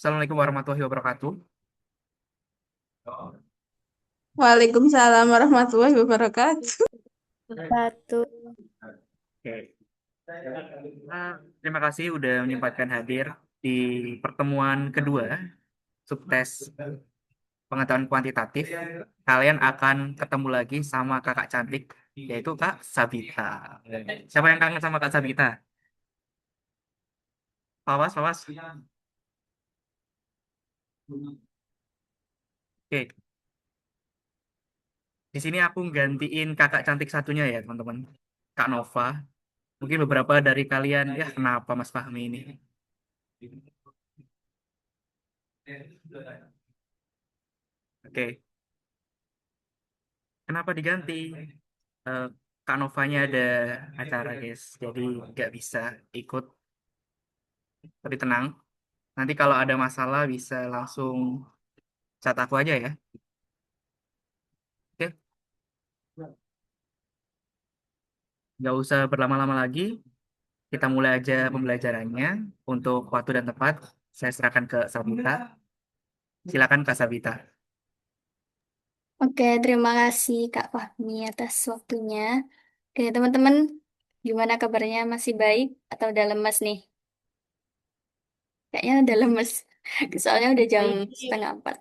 Assalamualaikum warahmatullahi wabarakatuh. Waalaikumsalam warahmatullahi wabarakatuh. Batu. Oke. Terima kasih udah menyempatkan hadir di pertemuan kedua subtes pengetahuan kuantitatif. Kalian akan ketemu lagi sama kakak cantik, yaitu Kak Sabita. Siapa yang kangen sama Kak Sabita? Pawas, Pawas. Oke, di sini aku gantiin kakak cantik satunya ya, teman-teman. Kak Nova. Mungkin beberapa dari kalian, ya kenapa Mas Fahmi ini? Oke, kenapa diganti? Eh, Kak Novanya ada acara, guys. Jadi nggak bisa ikut. Tapi tenang, nanti kalau ada masalah bisa langsung chat aku aja ya. Oke, nggak usah berlama-lama lagi. Kita mulai aja pembelajarannya. Untuk waktu dan tempat, saya serahkan ke Sabita. Silakan Kak Sabita. Oke, terima kasih Kak Fahmi atas waktunya. Oke, teman-teman, gimana kabarnya? Masih baik atau udah lemas nih? Kayaknya udah lemes. Soalnya udah jam setengah 4.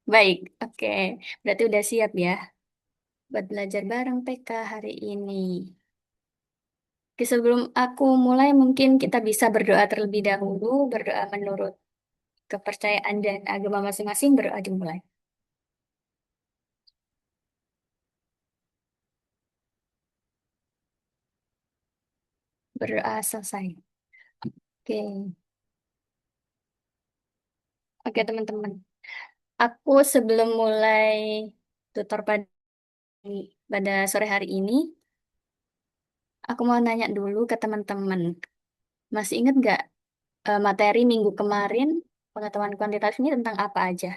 Baik, oke. Berarti udah siap ya buat belajar bareng PK hari ini. Oke, sebelum aku mulai, mungkin kita bisa berdoa terlebih dahulu. Berdoa menurut kepercayaan dan agama masing-masing. Berdoa dimulai. Berdoa selesai. Oke, oke teman-teman. Aku sebelum mulai tutor pada sore hari ini, aku mau nanya dulu ke teman-teman. Masih ingat nggak materi minggu kemarin pengetahuan kuantitatif ini tentang apa aja?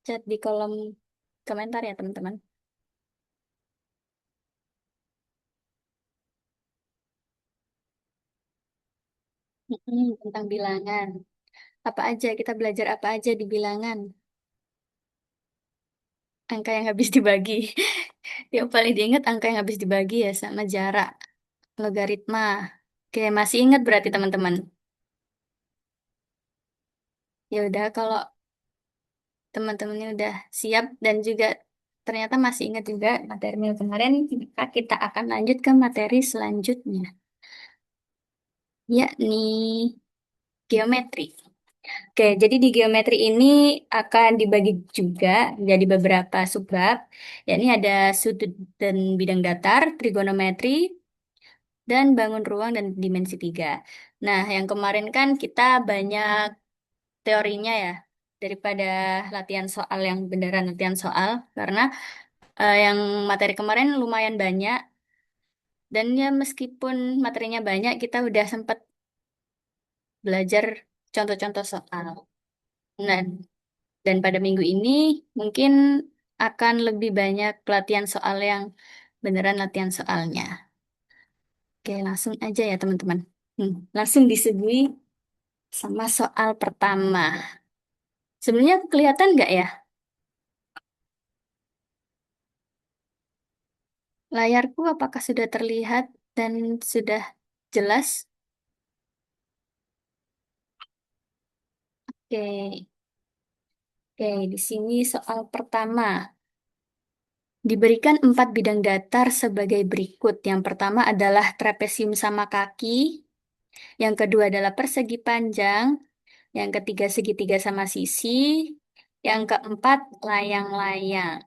Chat di kolom komentar ya teman-teman. Tentang bilangan. Apa aja, kita belajar apa aja di bilangan? Angka yang habis dibagi. Yang paling diingat angka yang habis dibagi ya sama jarak, logaritma. Oke, masih ingat berarti teman-teman. Ya udah kalau teman-temannya udah siap dan juga ternyata masih ingat juga materi minggu kemarin, maka kita akan lanjut ke materi selanjutnya, yakni geometri. Oke, jadi di geometri ini akan dibagi juga jadi beberapa subbab, yakni ada sudut dan bidang datar, trigonometri, dan bangun ruang dan dimensi tiga. Nah, yang kemarin kan kita banyak teorinya ya, daripada latihan soal yang beneran latihan soal, karena yang materi kemarin lumayan banyak dan ya meskipun materinya banyak kita udah sempat belajar contoh-contoh soal. Nah, dan pada minggu ini mungkin akan lebih banyak pelatihan soal yang beneran latihan soalnya. Oke, langsung aja ya teman-teman. Langsung disuguhi sama soal pertama. Sebenarnya kelihatan nggak ya layarku? Apakah sudah terlihat dan sudah jelas? Oke. Oke, di sini soal pertama. Diberikan 4 bidang datar sebagai berikut. Yang pertama adalah trapesium sama kaki. Yang kedua adalah persegi panjang. Yang ketiga segitiga sama sisi. Yang keempat layang-layang.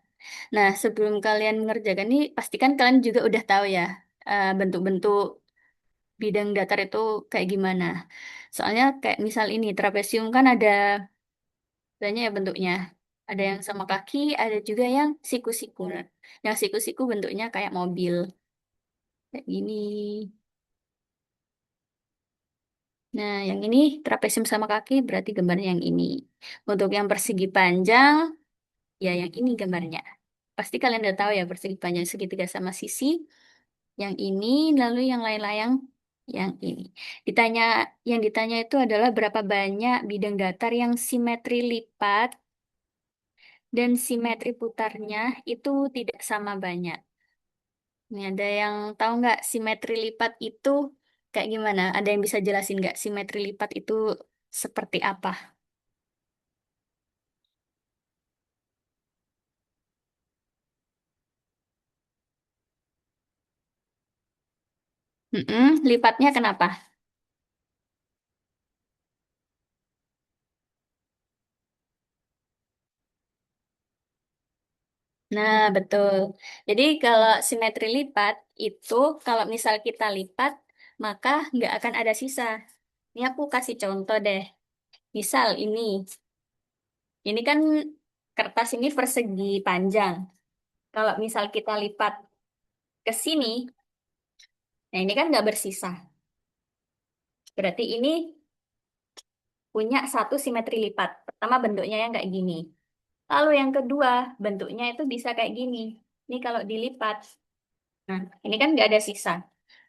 Nah, sebelum kalian mengerjakan ini, pastikan kalian juga udah tahu ya bentuk-bentuk bidang datar itu kayak gimana. Soalnya kayak misal ini, trapesium kan ada banyak ya bentuknya. Ada yang sama kaki, ada juga yang siku-siku. Nah, yang siku-siku bentuknya kayak mobil. Kayak gini. Nah, yang ini trapesium sama kaki berarti gambarnya yang ini. Untuk yang persegi panjang, ya yang ini gambarnya. Pasti kalian udah tahu ya persegi panjang segitiga sama sisi. Yang ini, lalu yang lain-lain. Yang ini. Ditanya, yang ditanya itu adalah berapa banyak bidang datar yang simetri lipat dan simetri putarnya itu tidak sama banyak. Ini ada yang tahu nggak simetri lipat itu kayak gimana? Ada yang bisa jelasin nggak simetri lipat itu seperti apa? Lipatnya kenapa? Nah, betul. Jadi kalau simetri lipat itu kalau misal kita lipat maka nggak akan ada sisa. Ini aku kasih contoh deh. Misal ini kan kertas ini persegi panjang. Kalau misal kita lipat ke sini, nah ini kan nggak bersisa. Berarti ini punya satu simetri lipat. Pertama bentuknya yang kayak gini. Lalu yang kedua bentuknya itu bisa kayak gini. Ini kalau dilipat, nah ini kan nggak ada sisa.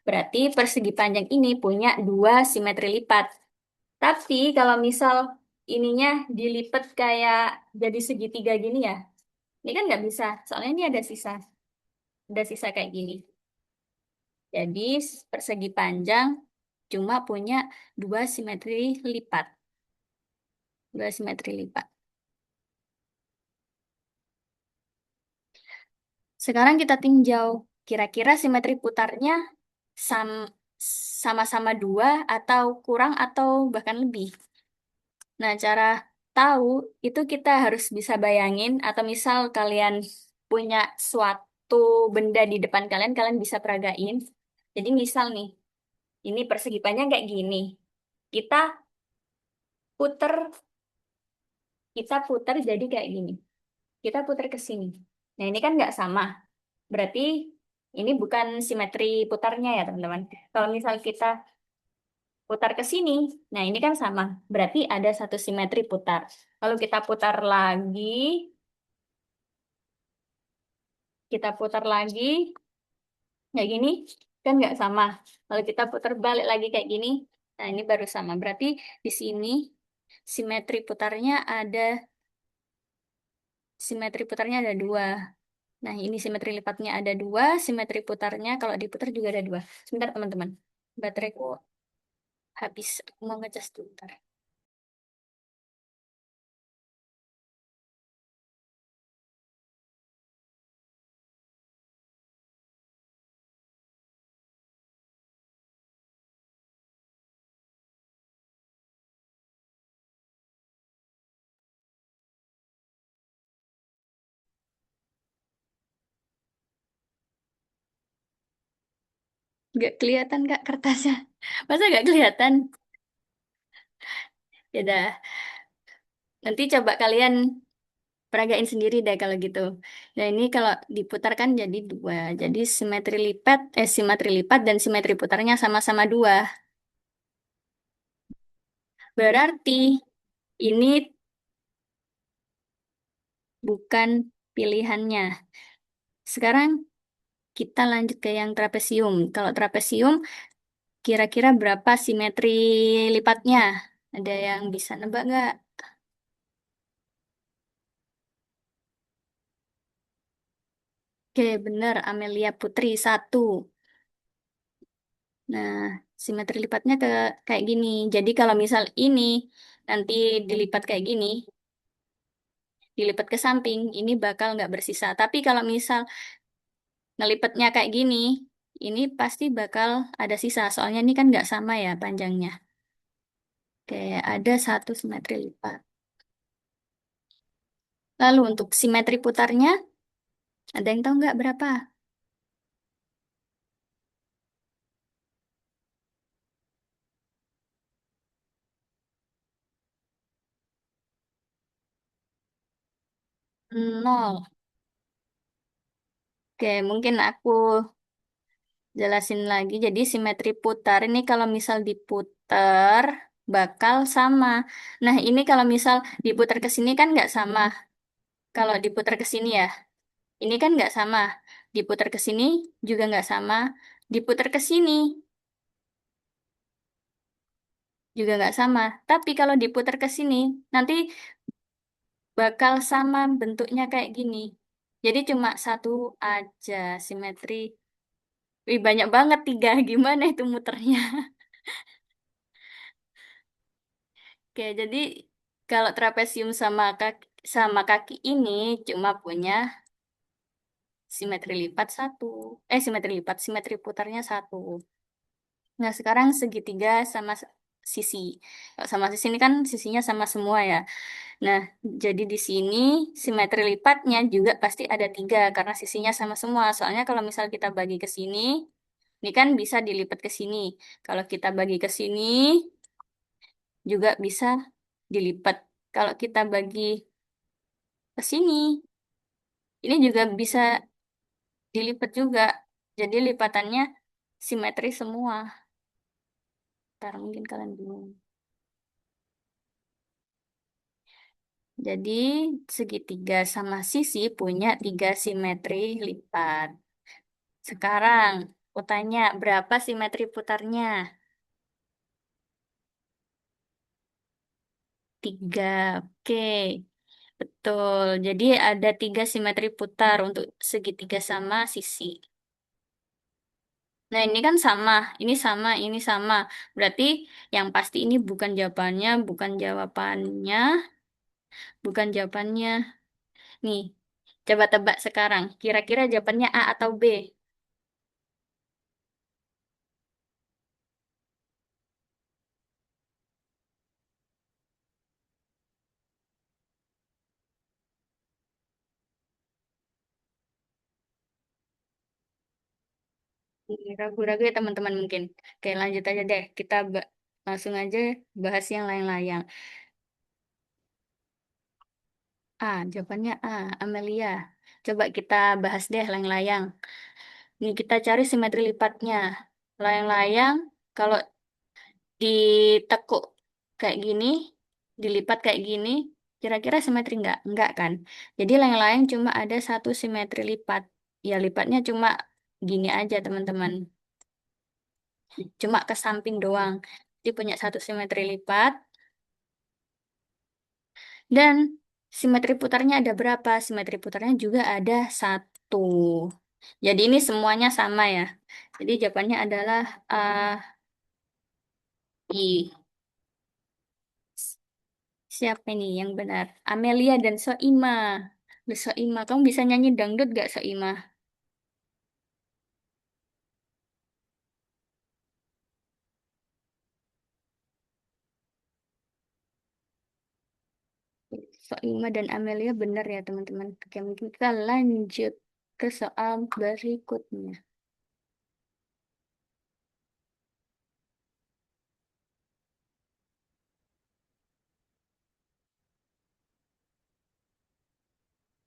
Berarti persegi panjang ini punya dua simetri lipat. Tapi kalau misal ininya dilipat kayak jadi segitiga gini ya, ini kan nggak bisa. Soalnya ini ada sisa kayak gini. Jadi persegi panjang cuma punya dua simetri lipat. Dua simetri lipat. Sekarang kita tinjau. Kira-kira simetri putarnya sam- sama-sama dua atau kurang atau bahkan lebih. Nah, cara tahu itu kita harus bisa bayangin atau misal kalian punya suatu benda di depan kalian, kalian bisa peragain. Jadi misal nih, ini persegi panjang kayak gini. Kita puter, kita puter jadi kayak gini. Kita puter ke sini. Nah, ini kan nggak sama. Berarti ini bukan simetri putarnya ya, teman-teman. Kalau misal kita putar ke sini, nah ini kan sama. Berarti ada satu simetri putar. Lalu kita putar lagi, kayak gini, kan nggak sama. Lalu kita putar balik lagi kayak gini, nah ini baru sama. Berarti di sini simetri putarnya ada, simetri putarnya ada dua. Nah, ini simetri lipatnya ada dua, simetri putarnya kalau diputar juga ada dua. Sebentar, teman-teman. Bateraiku habis. Aku mau ngecas dulu. Bentar. Nggak kelihatan, Kak, kertasnya. Masa nggak kelihatan? Ya udah. Nanti coba kalian peragain sendiri deh kalau gitu. Nah, ini kalau diputarkan jadi dua. Jadi simetri lipat dan simetri putarnya sama-sama dua. Berarti ini bukan pilihannya. Sekarang kita lanjut ke yang trapesium. Kalau trapesium, kira-kira berapa simetri lipatnya? Ada yang bisa nebak nggak? Oke, bener. Amelia Putri satu. Nah, simetri lipatnya kayak gini. Jadi kalau misal ini nanti dilipat kayak gini, dilipat ke samping, ini bakal nggak bersisa. Tapi kalau misal ngelipatnya kayak gini, ini pasti bakal ada sisa. Soalnya ini kan nggak sama ya panjangnya. Kayak ada satu simetri lipat. Lalu untuk simetri putarnya, ada yang tahu nggak berapa? Nol. Oke, mungkin aku jelasin lagi. Jadi simetri putar ini kalau misal diputar bakal sama. Nah, ini kalau misal diputar ke sini kan nggak sama. Kalau diputar ke sini ya, ini kan nggak sama. Diputar ke sini juga nggak sama. Diputar ke sini juga nggak sama. Tapi kalau diputar ke sini, nanti bakal sama bentuknya kayak gini. Jadi cuma satu aja simetri. Wih, banyak banget tiga. Gimana itu muternya? Oke, jadi kalau trapesium sama kaki ini cuma punya simetri lipat satu. Simetri lipat, simetri putarnya satu. Nah, sekarang segitiga sama sisi. Kalau sama sisi ini kan sisinya sama semua ya. Nah, jadi di sini simetri lipatnya juga pasti ada tiga karena sisinya sama semua. Soalnya kalau misal kita bagi ke sini, ini kan bisa dilipat ke sini. Kalau kita bagi ke sini, juga bisa dilipat. Kalau kita bagi ke sini, ini juga bisa dilipat juga. Jadi lipatannya simetri semua. Ntar mungkin kalian bingung. Jadi segitiga sama sisi punya tiga simetri lipat. Sekarang, aku tanya, berapa simetri putarnya? Tiga. Oke, betul. Jadi ada tiga simetri putar untuk segitiga sama sisi. Nah, ini kan sama, ini sama, ini sama. Berarti yang pasti ini bukan jawabannya, bukan jawabannya, bukan jawabannya. Nih, coba tebak sekarang. Kira-kira jawabannya A atau B? Ragu-ragu ya teman-teman mungkin. Oke, lanjut aja deh. Kita langsung aja bahas yang lain-layang. Jawabannya A, Amelia. Coba kita bahas deh layang-layang. Ini kita cari simetri lipatnya. Layang-layang, kalau ditekuk kayak gini, dilipat kayak gini, kira-kira simetri nggak? Nggak kan? Jadi layang-layang cuma ada satu simetri lipat. Ya, lipatnya cuma gini aja, teman-teman. Cuma ke samping doang. Dia punya satu simetri lipat. Dan simetri putarnya ada berapa? Simetri putarnya juga ada satu. Jadi ini semuanya sama ya. Jadi jawabannya adalah I. Siapa ini yang benar? Amelia dan Soima. Loh, Soima, kamu bisa nyanyi dangdut gak Soima? Soima dan Amelia benar ya teman-teman. Oke, mungkin kita lanjut ke soal berikutnya.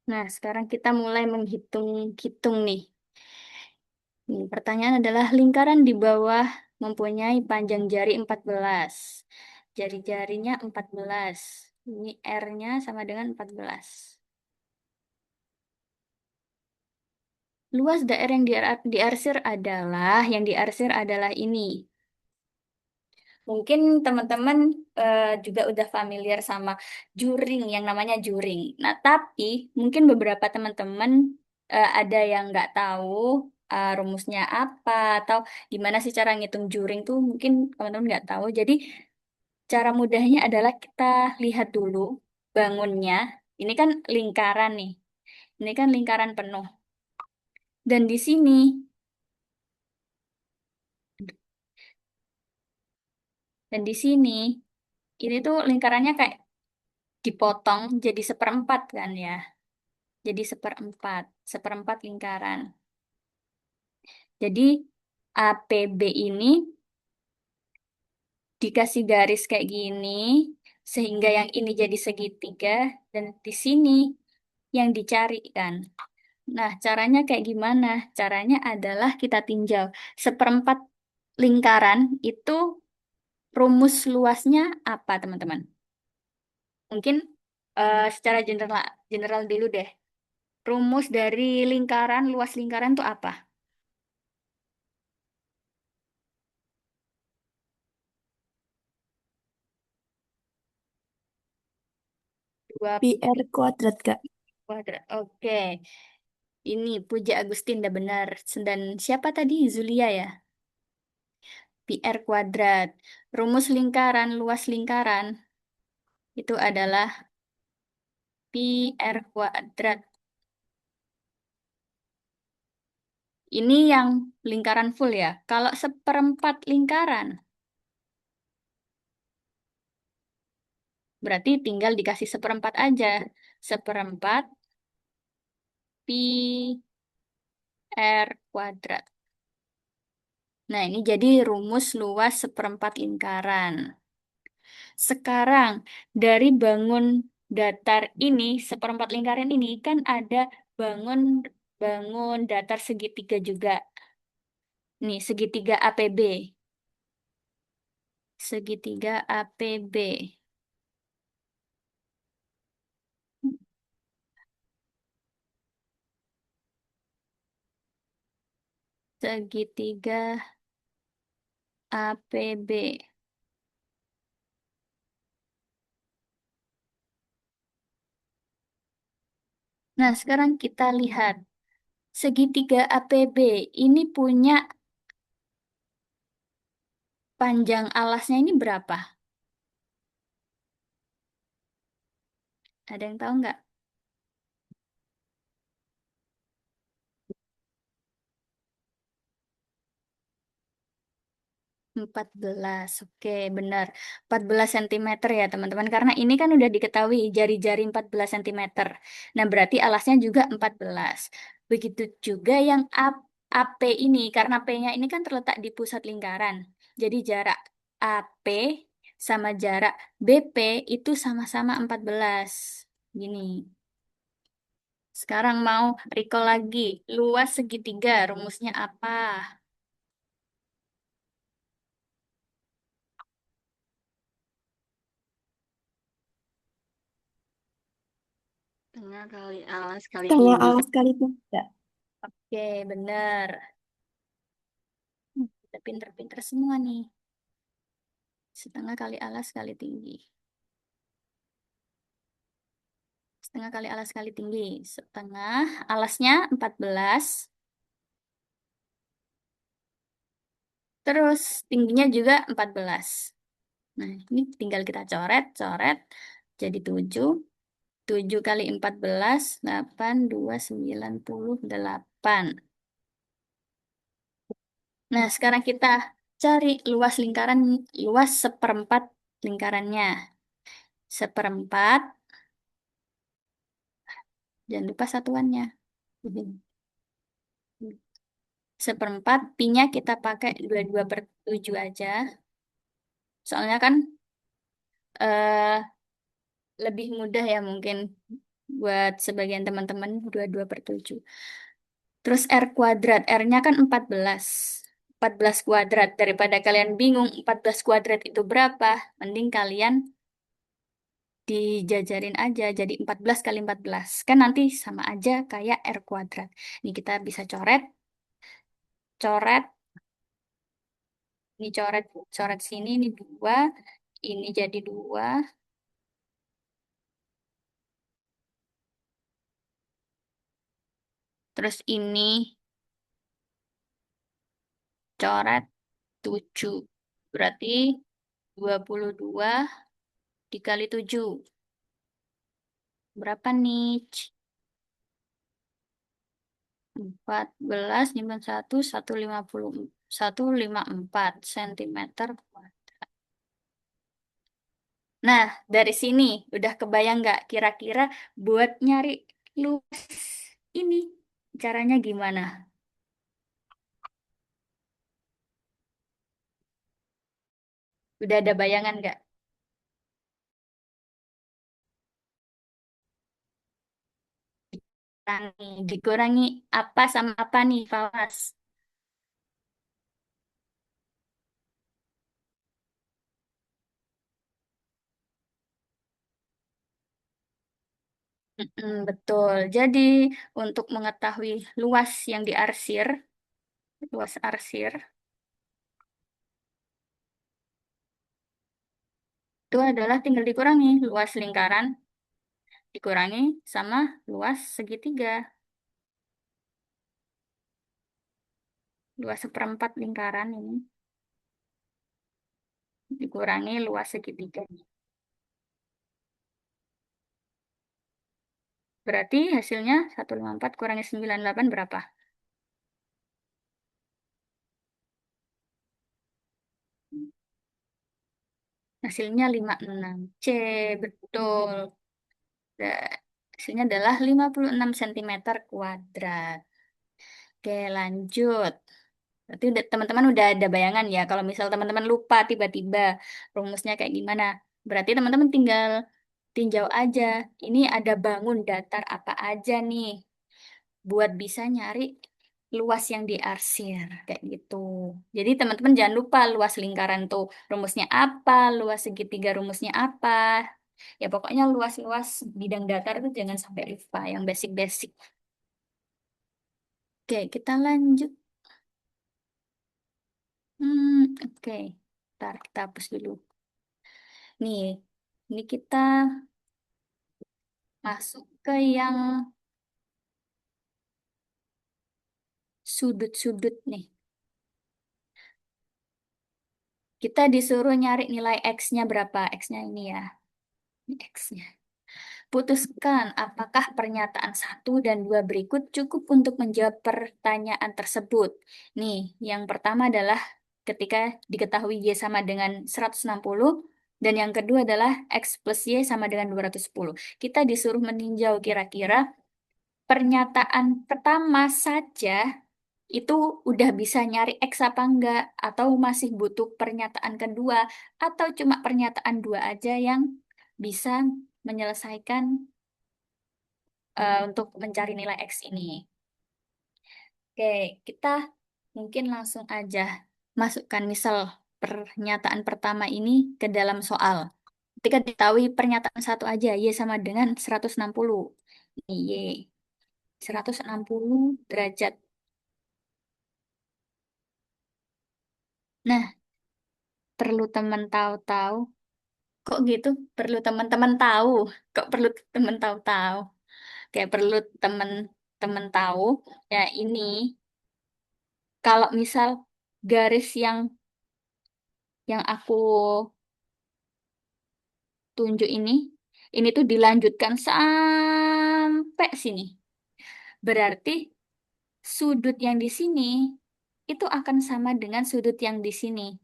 Nah, sekarang kita mulai menghitung-hitung nih. Pertanyaan adalah lingkaran di bawah mempunyai panjang jari 14. Jari-jarinya 14. Ini R-nya sama dengan 14. Luas daerah yang diarsir adalah ini. Mungkin teman-teman juga udah familiar sama juring yang namanya juring. Nah, tapi mungkin beberapa teman-teman ada yang nggak tahu rumusnya apa atau gimana sih cara ngitung juring tuh mungkin teman-teman nggak tahu. Jadi cara mudahnya adalah kita lihat dulu bangunnya. Ini kan lingkaran nih. Ini kan lingkaran penuh. Dan di sini, dan di sini, ini tuh lingkarannya kayak dipotong jadi seperempat kan ya. Jadi seperempat, seperempat lingkaran. Jadi APB ini dikasih garis kayak gini, sehingga yang ini jadi segitiga, dan di sini yang dicari kan. Nah, caranya kayak gimana? Caranya adalah kita tinjau. Seperempat lingkaran itu rumus luasnya apa, teman-teman? Mungkin secara general, general dulu deh. Rumus dari lingkaran, luas lingkaran itu apa? 2 Pi R kuadrat, Kak. kuadrat. Oke. Ini Puja Agustin udah benar. Dan siapa tadi? Zulia ya? Pi R kuadrat. Rumus lingkaran, luas lingkaran itu adalah pi R kuadrat. Ini yang lingkaran full ya. Kalau seperempat lingkaran, berarti tinggal dikasih seperempat aja. Seperempat pi R kuadrat. Nah, ini jadi rumus luas seperempat lingkaran. Sekarang, dari bangun datar ini, seperempat lingkaran ini kan ada bangun bangun datar segitiga juga. Nih, segitiga APB. Segitiga APB. Segitiga APB. Nah, sekarang kita lihat. Segitiga APB ini punya panjang alasnya ini berapa? Ada yang tahu nggak? 14, oke benar. 14 cm ya teman-teman. Karena ini kan udah diketahui jari-jari 14 cm. Nah berarti alasnya juga 14. Begitu juga yang AP ini. Karena P-nya ini kan terletak di pusat lingkaran. Jadi jarak AP sama jarak BP itu sama-sama 14. Gini. Sekarang mau recall lagi. Luas segitiga rumusnya apa? Tengah kali alas kali Tengah tinggi. alas kali tiga. Oke, benar. Kita pinter-pinter semua nih. Setengah kali alas kali tinggi. Setengah kali alas kali tinggi. Setengah alasnya 14. Terus tingginya juga 14. Nah, ini tinggal kita coret. Jadi 7. 7 kali 14, 8, 2, 98. Nah, sekarang kita cari luas lingkaran, luas seperempat lingkarannya. Seperempat, jangan lupa satuannya. Seperempat, pi-nya kita pakai 22/7 aja. Soalnya kan eh, lebih mudah ya mungkin buat sebagian teman-teman 22/7. Terus R kuadrat, R-nya kan 14. 14 kuadrat. Daripada kalian bingung 14 kuadrat itu berapa, mending kalian dijajarin aja jadi 14 kali 14. Kan nanti sama aja kayak R kuadrat. Ini kita bisa coret, ini coret sini, ini 2, ini jadi 2. Terus ini coret 7. Berarti 22 dikali 7. Berapa nih? 14, 91, 150, 154 cm. Nah, dari sini udah kebayang nggak kira-kira buat nyari luas ini caranya gimana? Udah ada bayangan nggak? Dikurangi apa sama apa nih, Fawas? Betul. Jadi, untuk mengetahui luas yang diarsir, luas arsir, itu adalah tinggal dikurangi luas lingkaran dikurangi sama luas segitiga. Luas seperempat lingkaran ini dikurangi luas segitiga. Berarti hasilnya 154 kurangi 98 berapa? Hasilnya 56. C, betul. Da- Hasilnya adalah 56 cm kuadrat. Oke, lanjut. Berarti teman-teman udah ada bayangan ya. Kalau misal teman-teman lupa tiba-tiba rumusnya kayak gimana. Berarti teman-teman tinggal tinjau aja. Ini ada bangun datar apa aja nih. Buat bisa nyari luas yang diarsir. Kayak gitu. Jadi teman-teman jangan lupa luas lingkaran tuh rumusnya apa. Luas segitiga rumusnya apa. Ya pokoknya luas-luas bidang datar itu jangan sampai lupa. Yang basic-basic. Oke, kita lanjut. Oke. Ntar kita hapus dulu. Nih, ini kita masuk ke yang sudut-sudut nih. Kita disuruh nyari nilai X-nya berapa. X-nya ini ya. Ini X-nya. Putuskan apakah pernyataan satu dan dua berikut cukup untuk menjawab pertanyaan tersebut. Nih, yang pertama adalah ketika diketahui Y sama dengan 160 dan yang kedua adalah X plus Y sama dengan 210. Kita disuruh meninjau kira-kira pernyataan pertama saja itu udah bisa nyari X apa enggak, atau masih butuh pernyataan kedua, atau cuma pernyataan dua aja yang bisa menyelesaikan untuk mencari nilai X ini. Oke, kita mungkin langsung aja masukkan misal pernyataan pertama ini ke dalam soal. Ketika diketahui pernyataan satu aja, Y sama dengan 160. Ini Y, 160 derajat. Nah, perlu teman tahu-tahu. Kok gitu? Perlu teman-teman tahu. Kok perlu teman tahu-tahu? Kayak perlu teman-teman tahu. Ya ini, kalau misal garis yang aku tunjuk ini tuh dilanjutkan sampai sini. Berarti sudut yang di sini itu akan sama dengan sudut yang di sini.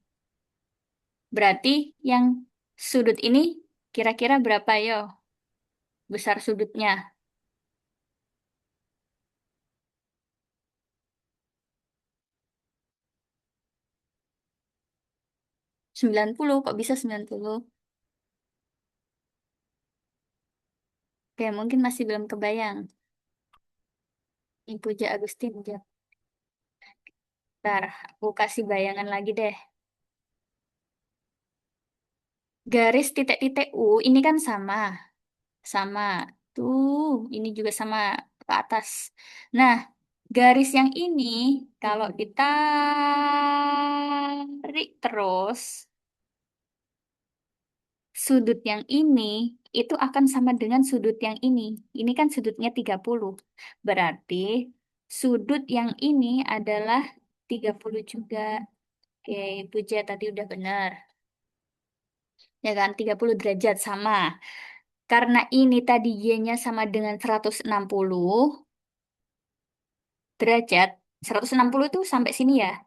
Berarti yang sudut ini kira-kira berapa yo? Besar sudutnya. 90, kok bisa 90? Oke, mungkin masih belum kebayang. Ibu Ja Agustin, ja. Ntar, aku kasih bayangan lagi deh. Garis titik-titik U ini kan sama. Sama. Tuh, ini juga sama ke atas. Nah, garis yang ini kalau ditarik terus, sudut yang ini itu akan sama dengan sudut yang ini. Ini kan sudutnya 30. Berarti sudut yang ini adalah 30 juga. Oke, Puja tadi udah benar. Ya kan, 30 derajat sama. Karena ini tadi Y-nya sama dengan 160 derajat. 160 itu sampai sini ya.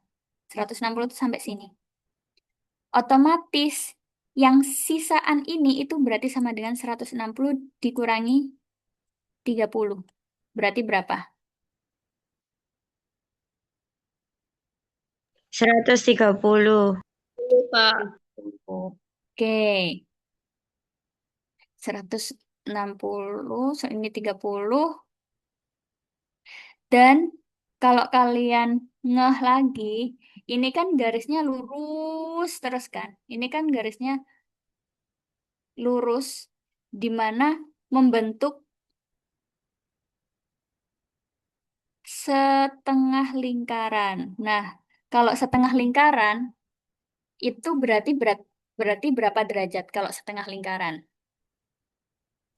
160 itu sampai sini. Otomatis yang sisaan ini itu berarti sama dengan 160 dikurangi 30. Berarti berapa? 130. Pak. Oke, 160, ini 30. Dan kalau kalian ngeh lagi, ini kan garisnya lurus terus kan? Ini kan garisnya lurus, di mana membentuk setengah lingkaran. Nah, kalau setengah lingkaran, itu berarti berarti berapa derajat kalau setengah lingkaran?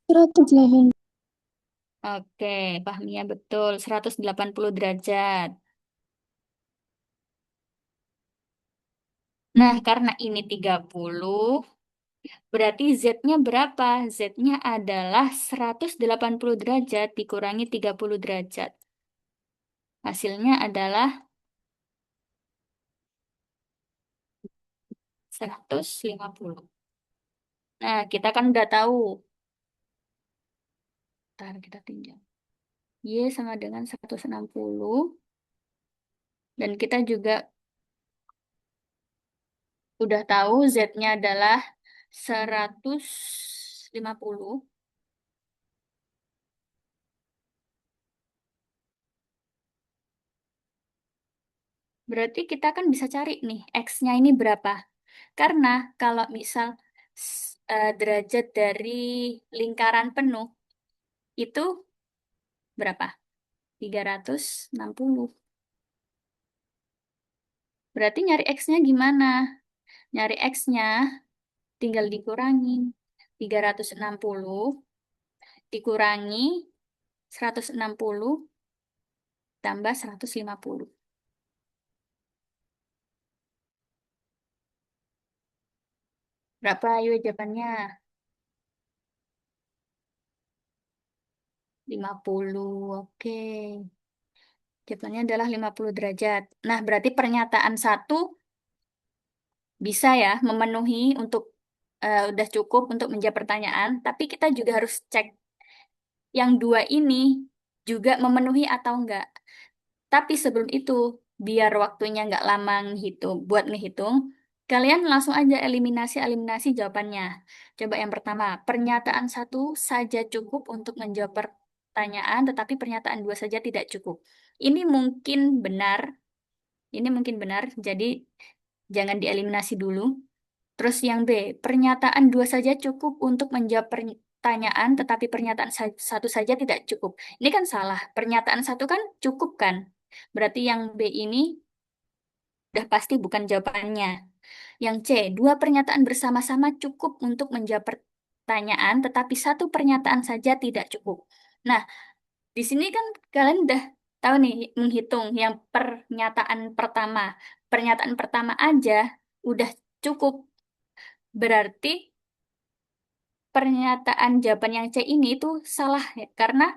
108. Oke, Fahmia betul. 180 derajat. Nah, karena ini 30, berarti Z-nya berapa? Z-nya adalah 180 derajat dikurangi 30 derajat. Hasilnya adalah 150. Nah, kita kan udah tahu. Ntar kita tinjau. Y sama dengan 160. Dan kita juga udah tahu Z-nya adalah 150. Berarti kita kan bisa cari nih, X-nya ini berapa. Karena kalau misal derajat dari lingkaran penuh itu berapa? 360. Berarti nyari X-nya gimana? Nyari X-nya tinggal dikurangin. 360 dikurangi 160 tambah 150. Berapa ayo jawabannya? 50. Oke. Jawabannya adalah 50 derajat. Nah, berarti pernyataan satu bisa ya memenuhi untuk udah cukup untuk menjawab pertanyaan, tapi kita juga harus cek yang dua ini juga memenuhi atau enggak. Tapi sebelum itu, biar waktunya nggak lama ngitung, buat ngehitung, kalian langsung aja eliminasi jawabannya. Coba yang pertama, pernyataan satu saja cukup untuk menjawab pertanyaan, tetapi pernyataan dua saja tidak cukup. Ini mungkin benar, ini mungkin benar, jadi jangan dieliminasi dulu. Terus yang B, pernyataan dua saja cukup untuk menjawab pertanyaan, tetapi pernyataan satu saja tidak cukup. Ini kan salah. Pernyataan satu kan cukup kan? Berarti yang B ini udah pasti bukan jawabannya. Yang C, dua pernyataan bersama-sama cukup untuk menjawab pertanyaan, tetapi satu pernyataan saja tidak cukup. Nah, di sini kan kalian udah tahu nih menghitung yang pernyataan pertama. Pernyataan pertama aja udah cukup. Berarti pernyataan jawaban yang C ini itu salah ya, karena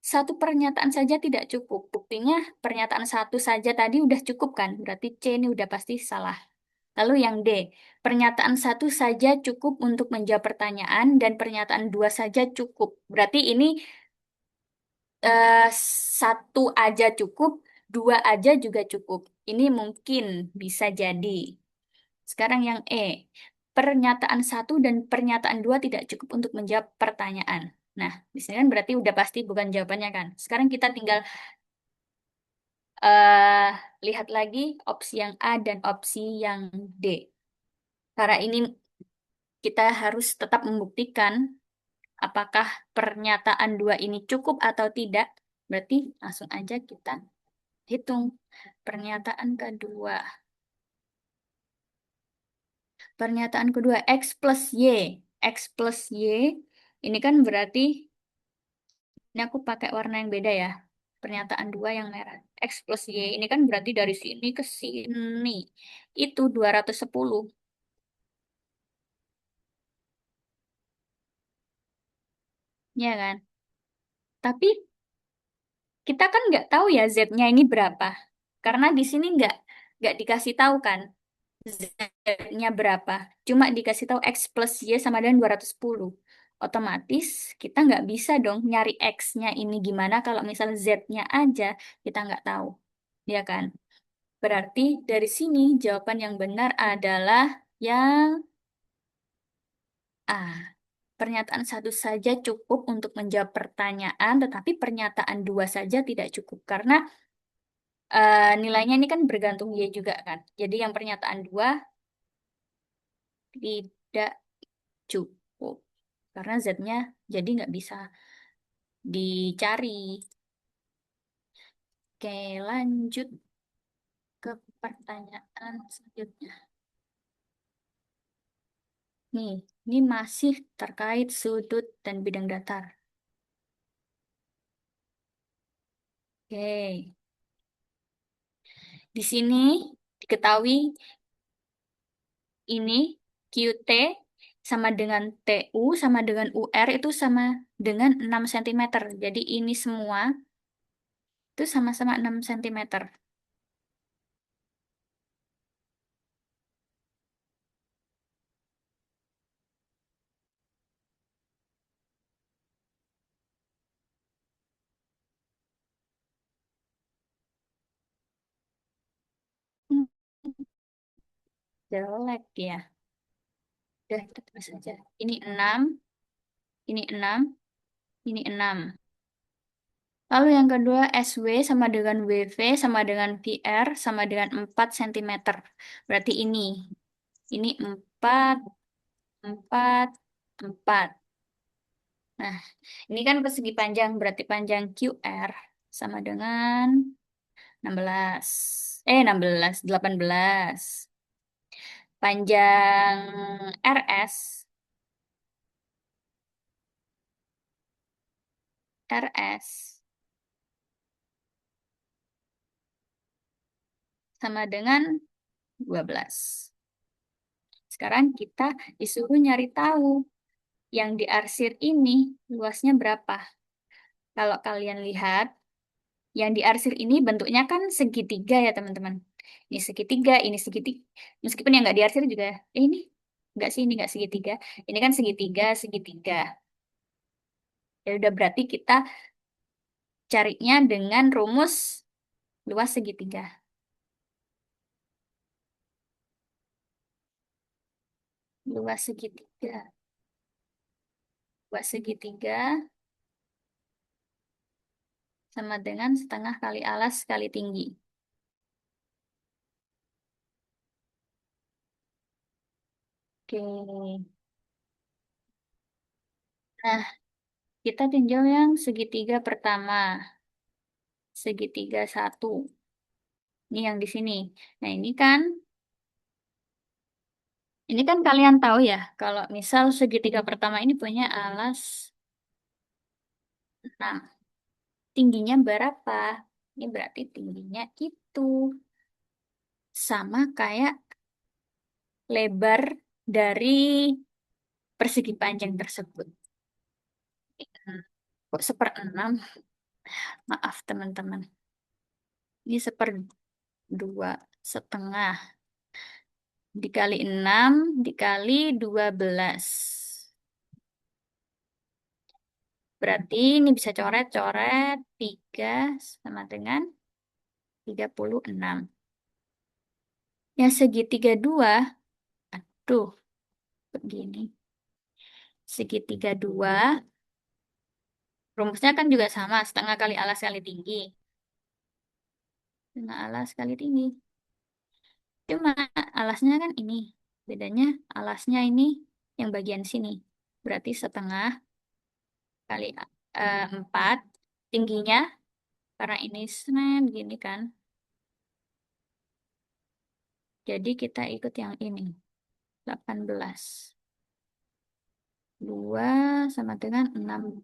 satu pernyataan saja tidak cukup. Buktinya pernyataan satu saja tadi udah cukup kan? Berarti C ini udah pasti salah. Lalu yang D, pernyataan satu saja cukup untuk menjawab pertanyaan dan pernyataan dua saja cukup. Berarti ini eh, satu aja cukup, dua aja juga cukup. Ini mungkin bisa jadi. Sekarang yang E, pernyataan satu dan pernyataan dua tidak cukup untuk menjawab pertanyaan. Nah, di sini kan berarti udah pasti bukan jawabannya kan. Sekarang kita tinggal eh lihat lagi opsi yang A dan opsi yang D. Karena ini kita harus tetap membuktikan apakah pernyataan dua ini cukup atau tidak. Berarti langsung aja kita hitung pernyataan kedua. Pernyataan kedua, X plus Y. X plus Y, ini kan berarti, ini aku pakai warna yang beda ya. Pernyataan dua yang merah. X plus Y, ini kan berarti dari sini ke sini. Itu 210. Ya kan? Tapi kita kan nggak tahu ya Z-nya ini berapa. Karena di sini nggak dikasih tahu kan Z-nya berapa. Cuma dikasih tahu X plus Y sama dengan 210. Otomatis kita nggak bisa dong nyari X-nya ini gimana kalau misal Z-nya aja kita nggak tahu. Ya kan? Berarti dari sini jawaban yang benar adalah yang A. Pernyataan satu saja cukup untuk menjawab pertanyaan, tetapi pernyataan dua saja tidak cukup. Karena nilainya ini kan bergantung Y juga kan. Jadi yang pernyataan dua tidak cukup. Karena Z-nya jadi nggak bisa dicari. Oke, lanjut ke pertanyaan selanjutnya. Nih, ini masih terkait sudut dan bidang datar. Oke, di sini diketahui ini QT sama dengan TU sama dengan UR itu sama dengan 6 cm. Jadi ini semua itu sama-sama 6 cm. Hmm, jelek ya. Udah, kita tulis saja. Ini 6, ini 6, ini 6. Lalu yang kedua SW sama dengan WV sama dengan VR sama dengan 4 cm. Berarti ini 4, 4, 4. Nah, ini kan persegi panjang, berarti panjang QR sama dengan 16. 16, 18. Panjang RS sama dengan 12. Sekarang kita disuruh nyari tahu yang diarsir ini luasnya berapa. Kalau kalian lihat, yang diarsir ini bentuknya kan segitiga ya teman-teman. Ini segitiga. Meskipun yang nggak diarsir juga, ini nggak sih, ini nggak segitiga. Ini kan segitiga, segitiga. Ya udah berarti kita carinya dengan rumus luas segitiga. Luas segitiga. Luas segitiga sama dengan setengah kali alas kali tinggi. Oke. Nah, kita tinjau yang segitiga pertama. Segitiga satu. Ini yang di sini. Nah, ini kan kalian tahu ya, kalau misal segitiga pertama ini punya alas 6. Tingginya berapa? Ini berarti tingginya itu sama kayak lebar dari persegi panjang tersebut. Kok 1/6? Maaf teman-teman. Ini 1/2,5. Dikali 6, dikali 12. Berarti ini bisa coret-coret 3 sama dengan 36. Yang segitiga 2, aduh, begini. Segitiga 2, rumusnya kan juga sama, setengah kali alas kali tinggi. Setengah alas kali tinggi. Cuma alasnya kan ini. Bedanya alasnya ini yang bagian sini. Berarti setengah kali 4. Tingginya, karena ini senen gini kan. Jadi kita ikut yang ini. 18. 2 sama dengan 6.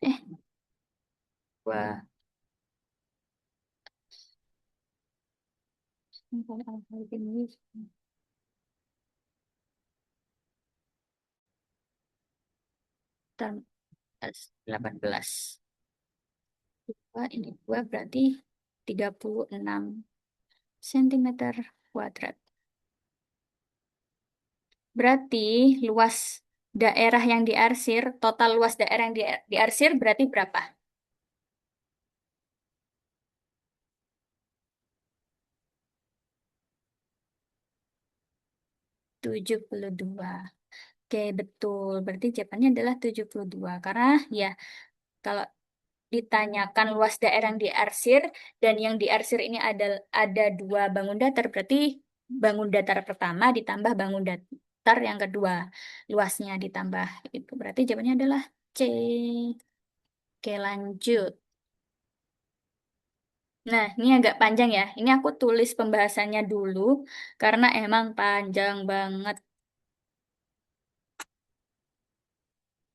Eh, 2. Dan 18. Ini 2 berarti 36 cm kuadrat. Berarti luas daerah yang diarsir, total luas daerah yang diarsir berarti berapa? 72. Oke, betul. Berarti jawabannya adalah 72. Karena ya, kalau ditanyakan luas daerah yang diarsir, dan yang diarsir ini ada 2 bangun datar, berarti bangun datar pertama ditambah bangun datar yang kedua. Luasnya ditambah. Itu berarti jawabannya adalah C. Oke, lanjut. Nah, ini agak panjang ya. Ini aku tulis pembahasannya dulu karena emang panjang banget.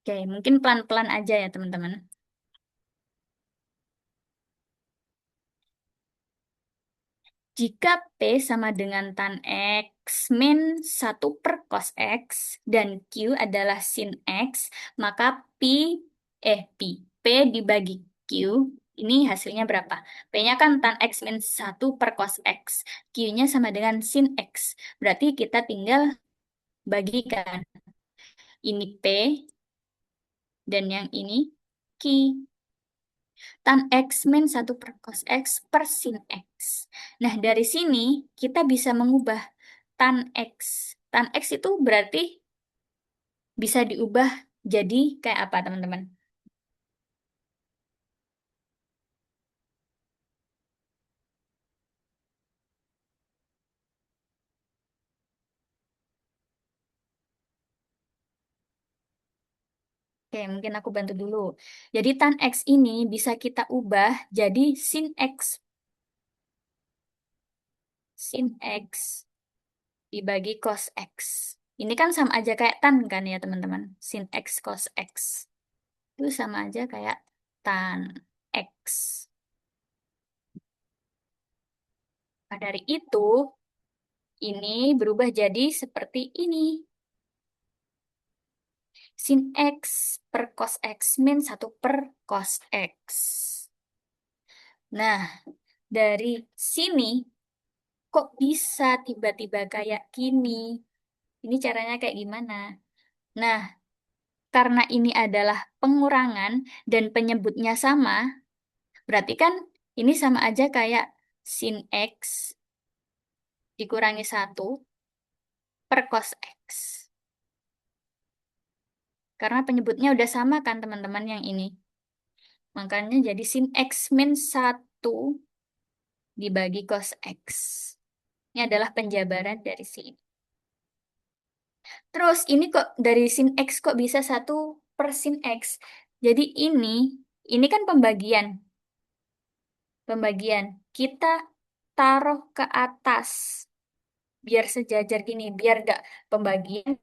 Oke, mungkin pelan-pelan aja ya teman-teman. Jika P sama dengan tan X min 1/cos X dan Q adalah sin X, maka P dibagi Q, ini hasilnya berapa? P-nya kan tan X min 1/cos X, Q-nya sama dengan sin X. Berarti kita tinggal bagikan. Ini P dan yang ini Q. Tan X min 1/cos X per sin X. Nah, dari sini kita bisa mengubah tan X. Tan X itu berarti bisa diubah jadi kayak apa, teman-teman? Oke, mungkin aku bantu dulu. Jadi tan X ini bisa kita ubah jadi sin X. Sin X dibagi cos X. Ini kan sama aja kayak tan kan ya, teman-teman? Sin X cos X. Itu sama aja kayak tan X. Nah, dari itu, ini berubah jadi seperti ini. Sin X per cos X min 1/cos X. Nah, dari sini kok bisa tiba-tiba kayak gini? Ini caranya kayak gimana? Nah, karena ini adalah pengurangan dan penyebutnya sama, berarti kan ini sama aja kayak sin X dikurangi 1/cos X. Karena penyebutnya udah sama kan teman-teman yang ini. Makanya jadi sin X min 1 dibagi cos X. Ini adalah penjabaran dari sini. Terus ini kok dari sin X kok bisa 1/sin X. Jadi ini kan pembagian. Pembagian. Kita taruh ke atas. Biar sejajar gini. Biar gak pembagian.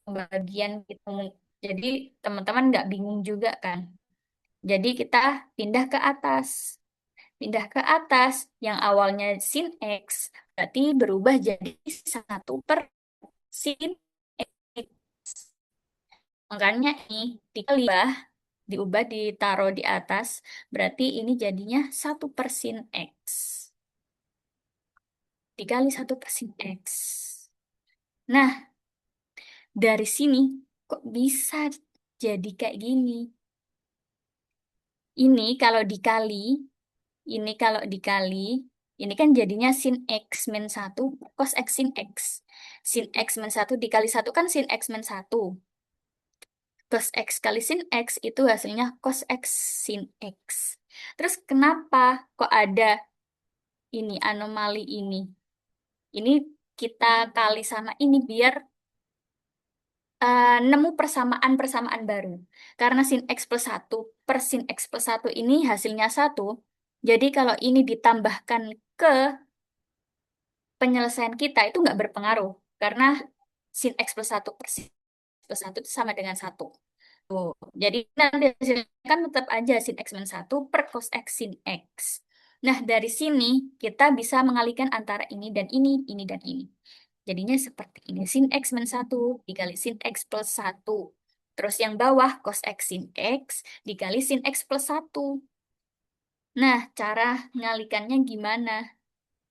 Pembagian gitu. Jadi teman-teman nggak bingung juga kan. Jadi kita pindah ke atas. Pindah ke atas yang awalnya sin X berarti berubah jadi 1/sin X. Makanya ini diubah ditaruh di atas berarti ini jadinya 1/sin X dikali 1/sin X. Nah, dari sini kok bisa jadi kayak gini? Ini kalau dikali, ini kalau dikali, ini kan jadinya sin X min 1 cos X sin X. Sin X min 1 dikali 1 kan sin X min 1. Cos X kali sin X itu hasilnya cos X sin X. Terus kenapa kok ada ini anomali ini? Ini kita kali sama ini biar nemu persamaan-persamaan baru. Karena sin X plus 1 per sin X plus 1 ini hasilnya 1. Jadi kalau ini ditambahkan ke penyelesaian kita itu nggak berpengaruh. Karena sin X plus 1 per sin X plus 1 itu sama dengan 1. Tuh. Jadi nanti hasilnya kan tetap aja sin X min 1 per cos X sin X. Nah, dari sini kita bisa mengalihkan antara ini dan ini. Jadinya seperti ini. Sin X min 1 dikali sin X plus 1. Terus yang bawah cos X sin X dikali sin X plus 1. Nah, cara mengalihkannya gimana?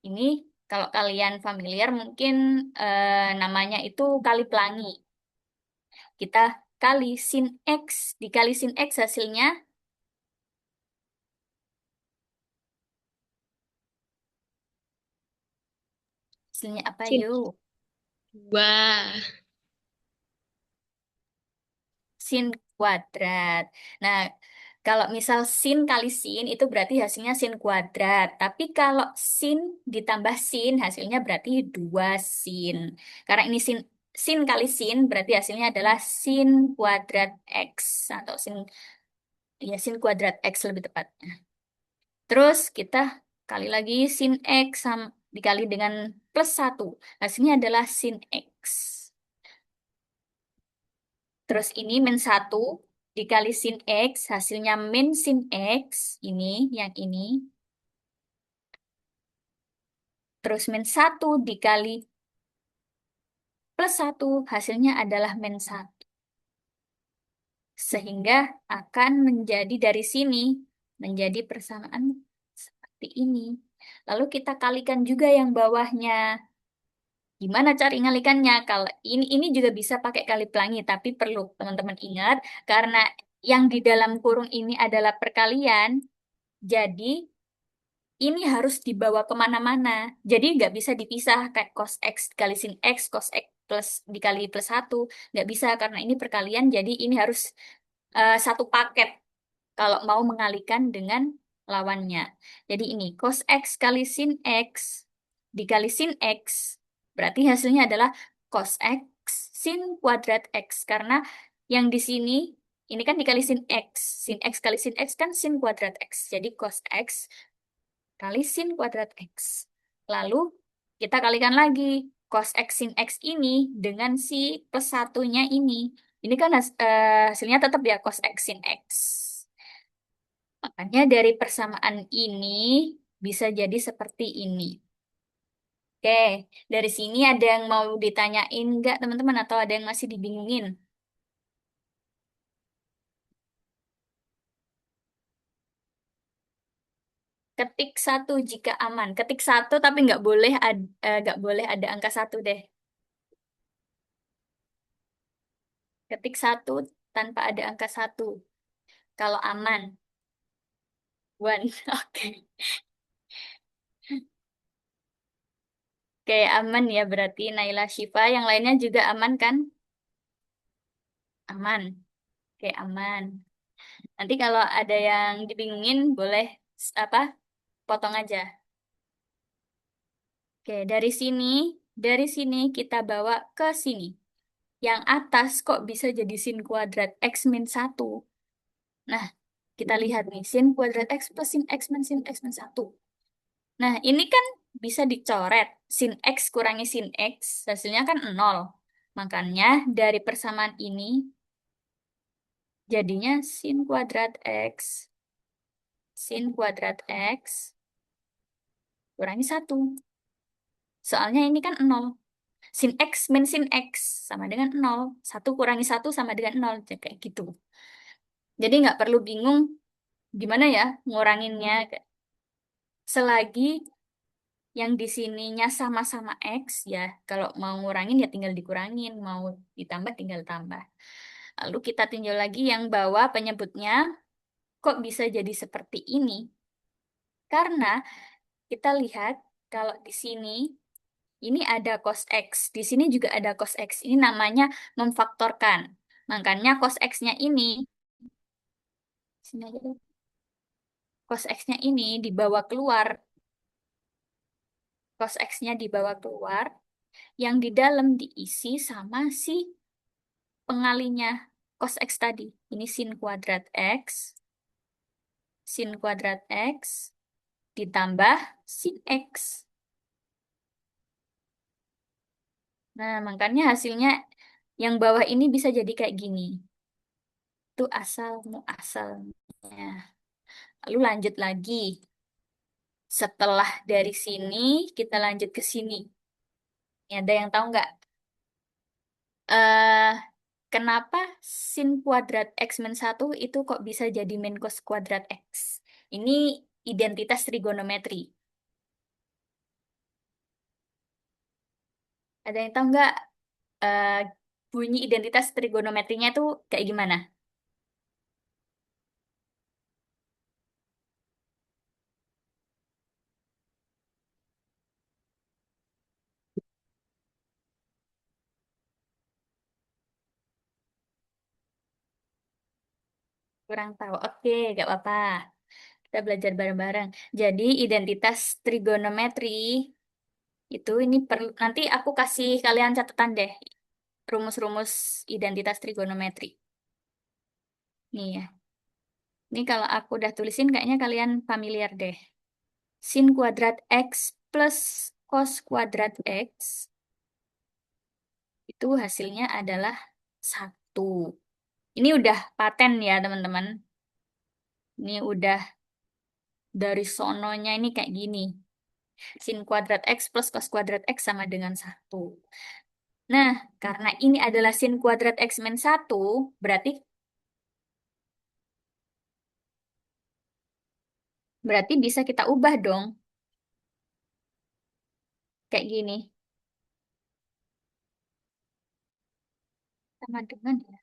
Ini kalau kalian familiar mungkin namanya itu kali pelangi. Kita kali sin X dikali sin X hasilnya apa Sin yuk? 2. Sin kuadrat. Nah, kalau misal sin kali sin itu berarti hasilnya sin kuadrat. Tapi kalau sin ditambah sin hasilnya berarti 2 sin. Karena ini sin kali sin berarti hasilnya adalah sin kuadrat X atau sin kuadrat X lebih tepatnya. Terus kita kali lagi sin X dikali dengan plus 1. Hasilnya adalah sin X. Terus ini min 1 dikali sin X, hasilnya min sin X, ini, yang ini. Terus min 1 dikali plus 1, hasilnya adalah min 1. Sehingga akan menjadi dari sini, menjadi persamaan seperti ini. Lalu kita kalikan juga yang bawahnya. Gimana cara ngalikannya? Kalau ini juga bisa pakai kali pelangi, tapi perlu teman-teman ingat karena yang di dalam kurung ini adalah perkalian, jadi ini harus dibawa kemana-mana. Jadi nggak bisa dipisah kayak cos X dikali sin X, cos X plus dikali plus 1. Nggak bisa karena ini perkalian, jadi ini harus satu paket kalau mau mengalihkan dengan lawannya. Jadi ini cos X kali sin X dikali sin X. Berarti hasilnya adalah cos X sin kuadrat X. Karena yang di sini, ini kan dikali sin X. Sin X kali sin X kan sin kuadrat X. Jadi cos X kali sin kuadrat X. Lalu kita kalikan lagi cos X sin X ini dengan si plus satunya ini. Ini kan hasilnya tetap ya cos X sin X. Makanya dari persamaan ini bisa jadi seperti ini. Oke, dari sini ada yang mau ditanyain nggak teman-teman atau ada yang masih dibingungin? Ketik satu jika aman. Ketik satu tapi nggak boleh ada angka satu deh. Ketik satu tanpa ada angka satu. Kalau aman, one. Oke. Oke, aman ya berarti Naila Shifa. Yang lainnya juga aman kan? Aman. Oke, aman. Nanti kalau ada yang dibingungin, boleh apa? Potong aja. Oke, dari sini kita bawa ke sini. Yang atas kok bisa jadi sin kuadrat X min 1? Nah, kita lihat nih, sin kuadrat X plus sin X min 1. Nah, ini kan bisa dicoret. Sin X kurangi sin X, hasilnya kan 0. Makanya dari persamaan ini, jadinya sin kuadrat X kurangi 1. Soalnya ini kan 0. Sin X min sin X sama dengan 0. 1 kurangi 1 sama dengan 0. Jadi kayak gitu. Jadi nggak perlu bingung gimana ya nguranginnya. Selagi yang di sininya sama-sama X, ya kalau mau ngurangin ya tinggal dikurangin. Mau ditambah tinggal tambah. Lalu kita tinjau lagi yang bawah penyebutnya. Kok bisa jadi seperti ini? Karena kita lihat kalau di sini ini ada cos X. Di sini juga ada cos X. Ini namanya memfaktorkan. Makanya cos X-nya ini, sini aja deh. Cos X-nya ini dibawa keluar. Cos X-nya dibawa keluar. Yang di dalam diisi sama si pengalinya cos X tadi. Ini sin kuadrat X. Sin kuadrat X ditambah sin X. Nah, makanya hasilnya yang bawah ini bisa jadi kayak gini. Itu asal muasalnya. Lalu lanjut lagi. Setelah dari sini, kita lanjut ke sini. Ini ada yang tahu nggak? eh Kenapa sin kuadrat X min 1 itu kok bisa jadi min cos kuadrat X? Ini identitas trigonometri. Ada yang tahu nggak eh bunyi identitas trigonometrinya itu kayak gimana? Kurang tahu. Oke, nggak apa-apa. Kita belajar bareng-bareng. Jadi identitas trigonometri itu ini perlu nanti aku kasih kalian catatan deh rumus-rumus identitas trigonometri. Nih ya. Ini kalau aku udah tulisin kayaknya kalian familiar deh. Sin kuadrat X plus cos kuadrat X itu hasilnya adalah 1. Ini udah paten ya, teman-teman. Ini udah dari sononya ini kayak gini. Sin kuadrat X plus cos kuadrat X sama dengan 1. Nah, karena ini adalah sin kuadrat X min 1, berarti berarti bisa kita ubah dong. Kayak gini. Sama dengan ya.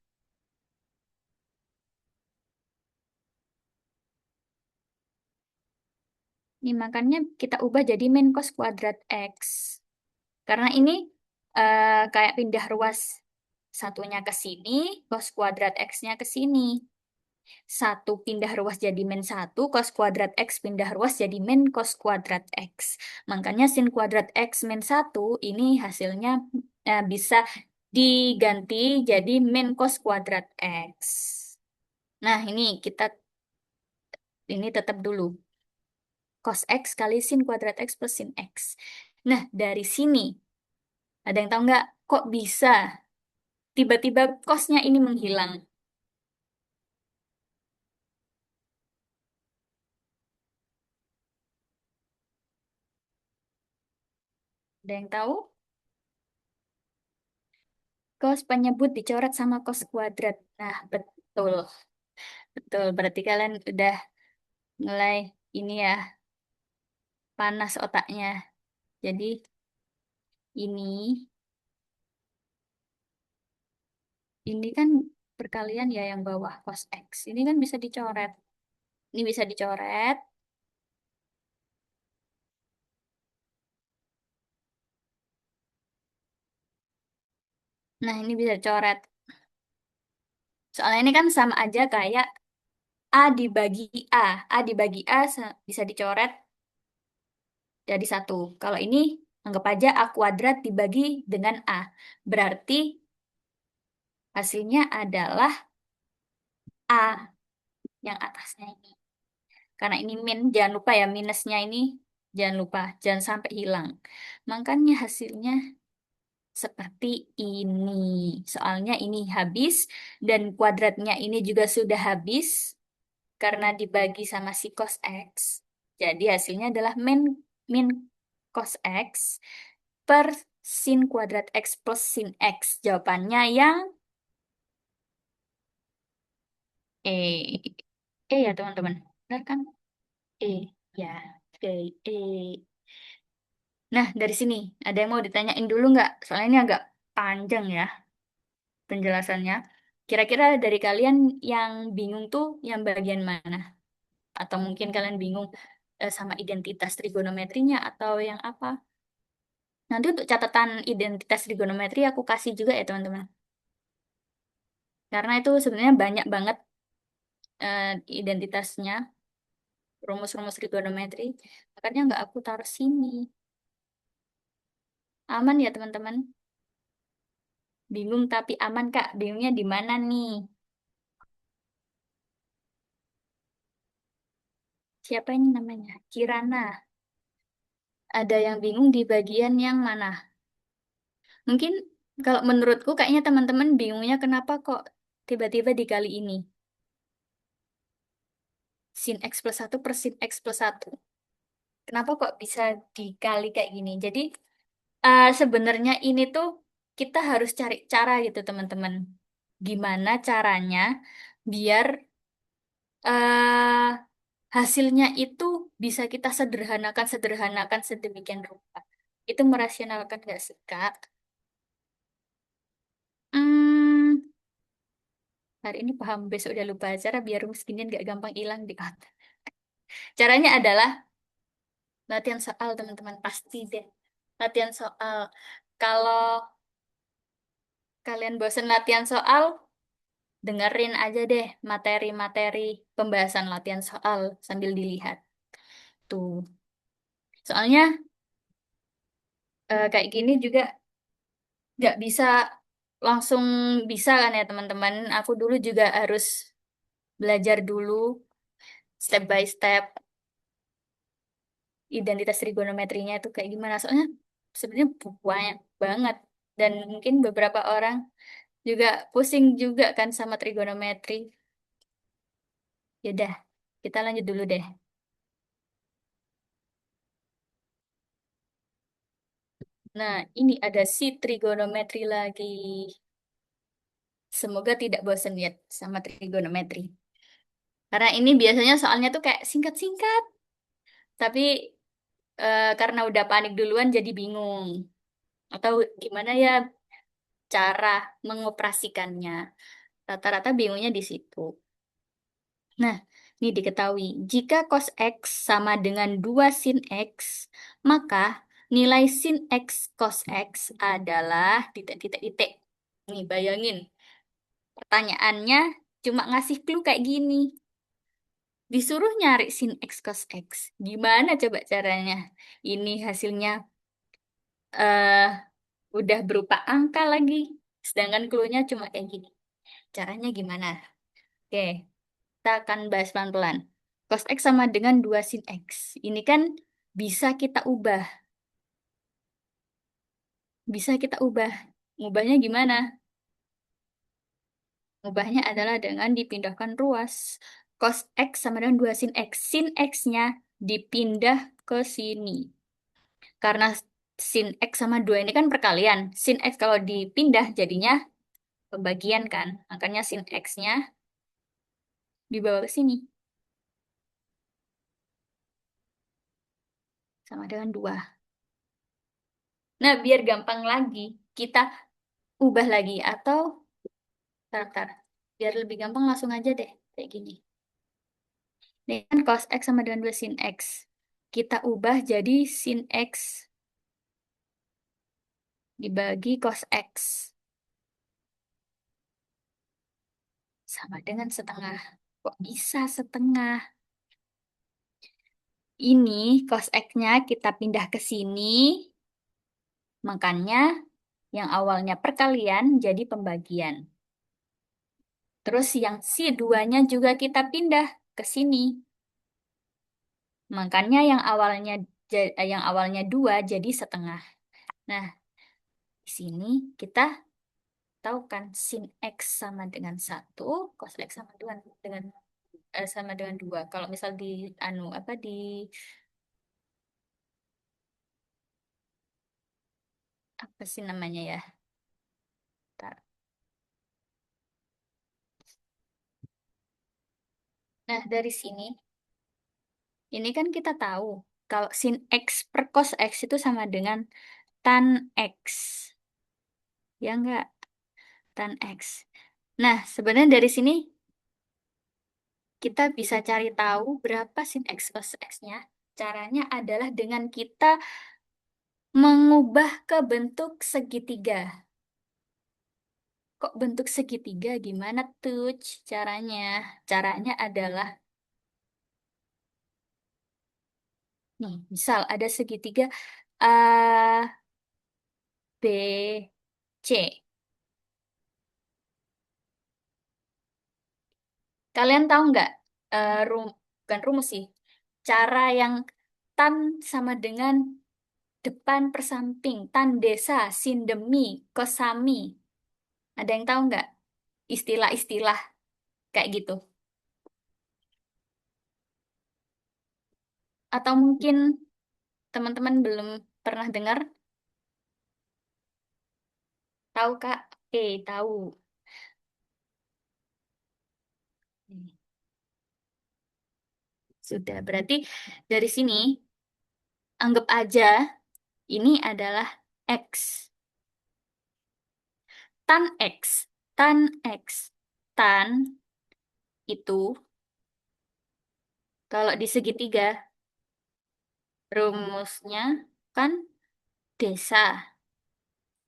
Ini makanya kita ubah jadi min cos kuadrat X. Karena ini kayak pindah ruas. Satunya ke sini, cos kuadrat X-nya ke sini. Satu pindah ruas jadi min satu, cos kuadrat X pindah ruas jadi min cos kuadrat X. Makanya sin kuadrat X min satu ini hasilnya bisa diganti jadi min cos kuadrat X. Nah, ini tetap dulu. Cos X kali sin kuadrat X plus sin X. Nah, dari sini, ada yang tahu nggak kok bisa tiba-tiba cosnya ini menghilang? Ada yang tahu? Cos penyebut dicoret sama cos kuadrat. Nah, betul. Betul. Berarti kalian udah mulai ini ya, panas otaknya. Jadi ini, ini kan perkalian ya yang bawah cos X. Ini kan bisa dicoret. Ini bisa dicoret. Nah, ini bisa dicoret. Soalnya ini kan sama aja kayak A dibagi A. A dibagi A bisa dicoret jadi satu. Kalau ini anggap aja A kuadrat dibagi dengan A. Berarti hasilnya adalah A yang atasnya ini. Karena ini min, jangan lupa ya minusnya ini. Jangan lupa, jangan sampai hilang. Makanya hasilnya seperti ini. Soalnya ini habis dan kuadratnya ini juga sudah habis karena dibagi sama si cos X. Jadi hasilnya adalah min min cos X per sin kuadrat X plus sin X. Jawabannya yang E. E ya teman-teman. Benar kan? E. Ya. Oke. E. Nah, dari sini ada yang mau ditanyain dulu nggak? Soalnya ini agak panjang ya penjelasannya. Kira-kira dari kalian yang bingung tuh yang bagian mana? Atau mungkin kalian bingung sama identitas trigonometrinya atau yang apa? Nanti untuk catatan identitas trigonometri aku kasih juga ya teman-teman. Karena itu sebenarnya banyak banget identitasnya, rumus-rumus trigonometri. Makanya nggak aku taruh sini. Aman ya teman-teman? Bingung tapi aman Kak. Bingungnya di mana nih? Siapa ini namanya? Kirana. Ada yang bingung di bagian yang mana? Mungkin kalau menurutku kayaknya teman-teman bingungnya kenapa kok tiba-tiba dikali ini. Sin X plus satu per sin X plus satu. Kenapa kok bisa dikali kayak gini? Jadi sebenarnya ini tuh kita harus cari cara gitu teman-teman. Gimana caranya biar eh hasilnya itu bisa kita sederhanakan sedemikian rupa. Itu merasionalkan gak sih, Kak? Hmm, hari ini paham, besok udah lupa cara biar rumus ginian gak gampang hilang di otak. Caranya adalah latihan soal, teman-teman. Pasti deh. Latihan soal. Kalau kalian bosen latihan soal, dengerin aja deh materi-materi pembahasan latihan soal sambil dilihat. Tuh. Soalnya kayak gini juga nggak bisa langsung bisa kan ya teman-teman. Aku dulu juga harus belajar dulu step by step identitas trigonometrinya itu kayak gimana. Soalnya sebenarnya banyak banget dan mungkin beberapa orang Juga pusing juga kan sama trigonometri. Yaudah, kita lanjut dulu deh. Nah, ini ada si trigonometri lagi. Semoga tidak bosan lihat sama trigonometri. Karena ini biasanya soalnya tuh kayak singkat-singkat. Tapi karena udah panik duluan jadi bingung. Atau gimana ya cara mengoperasikannya. Rata-rata bingungnya di situ. Nah, ini diketahui. Jika cos X sama dengan 2 sin X, maka nilai sin X cos X adalah titik-titik-titik. Nih, bayangin. Pertanyaannya cuma ngasih clue kayak gini. Disuruh nyari sin X cos X. Gimana coba caranya? Ini hasilnya eh udah berupa angka lagi. Sedangkan clue-nya cuma kayak gini. Caranya gimana? Oke, kita akan bahas pelan-pelan. Cos X sama dengan 2 sin X. Ini kan bisa kita ubah. Bisa kita ubah. Ngubahnya gimana? Ngubahnya adalah dengan dipindahkan ruas. Cos X sama dengan 2 sin X. Sin X-nya dipindah ke sini. Karena sin X sama 2 ini kan perkalian. Sin X kalau dipindah jadinya pembagian kan. Makanya sin X-nya dibawa ke sini. Sama dengan 2. Nah, biar gampang lagi, kita ubah lagi. Atau, tar. Biar lebih gampang langsung aja deh. Kayak gini. Ini kan cos X sama dengan 2 sin X. Kita ubah jadi sin X dibagi cos X. Sama dengan setengah. Kok bisa setengah? Ini cos X-nya kita pindah ke sini. Makanya yang awalnya perkalian jadi pembagian. Terus yang si duanya juga kita pindah ke sini. Makanya yang awalnya 2 jadi setengah. Nah, di sini kita tahu kan sin X sama dengan 1, cos X sama dengan 2. Kalau misal di anu apa di apa sih namanya ya? Bentar. Nah, dari sini ini kan kita tahu kalau sin X per cos X itu sama dengan tan X. Ya enggak? Tan X. Nah, sebenarnya dari sini kita bisa cari tahu berapa sin X cos X-nya. Caranya adalah dengan kita mengubah ke bentuk segitiga. Kok bentuk segitiga? Gimana tuh caranya? Caranya adalah, nih, misal ada segitiga A, B, C. Kalian tahu nggak, bukan rumus sih, cara yang tan sama dengan depan per samping, tan desa, sin demi, kosami. Ada yang tahu nggak istilah-istilah kayak gitu? Atau mungkin teman-teman belum pernah dengar? Tahu Kak? Oke, tahu. Sudah, berarti dari sini anggap aja ini adalah X. Tan X. Tan X. Tan itu kalau di segitiga rumusnya kan desa.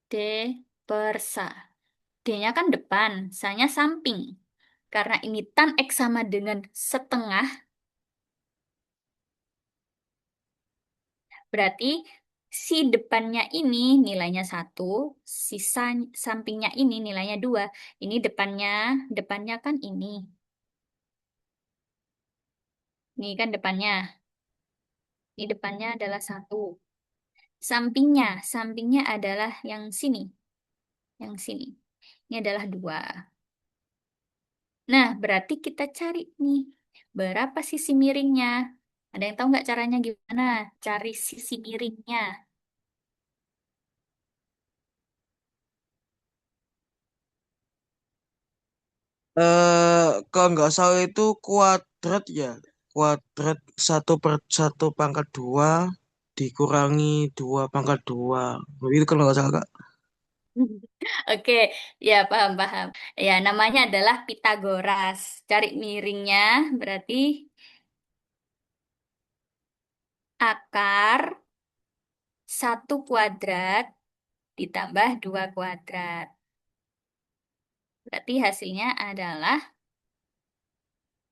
D per sa. D-nya kan depan, sa-nya samping. Karena ini tan X sama dengan setengah, berarti si depannya ini nilainya 1, sisa sampingnya ini nilainya 2. Ini depannya kan ini. Ini kan depannya. Ini depannya adalah 1. Sampingnya adalah yang sini. Yang sini. Ini adalah 2. Nah, berarti kita cari nih, berapa sisi miringnya? Ada yang tahu nggak caranya gimana? Cari sisi miringnya. Kalau nggak salah itu kuadrat ya. Kuadrat 1/1 pangkat 2 dikurangi 2/2. Begitu kalau nggak salah, Kak. Oke, ya paham-paham. Ya, namanya adalah Pitagoras. Cari miringnya, berarti akar 1 kuadrat ditambah 2 kuadrat. Berarti hasilnya adalah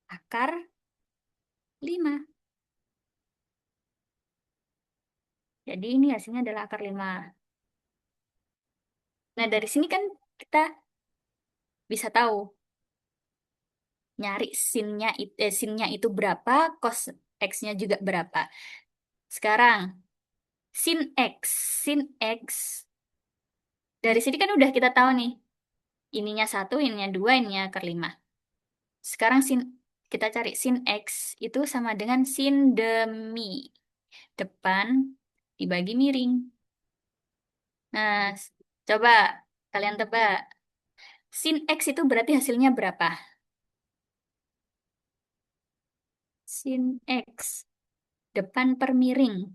akar 5. Jadi ini hasilnya adalah akar 5. Nah, dari sini kan kita bisa tahu nyari sinnya itu berapa, cos X-nya juga berapa. Sekarang, sin X. Sin X. Dari sini kan udah kita tahu nih. Ininya 1, ininya 2, ininya akar 5. Sekarang kita cari sin X itu sama dengan sin demi depan dibagi miring. Nah, coba kalian tebak. Sin X itu berarti hasilnya berapa? Sin X depan per miring.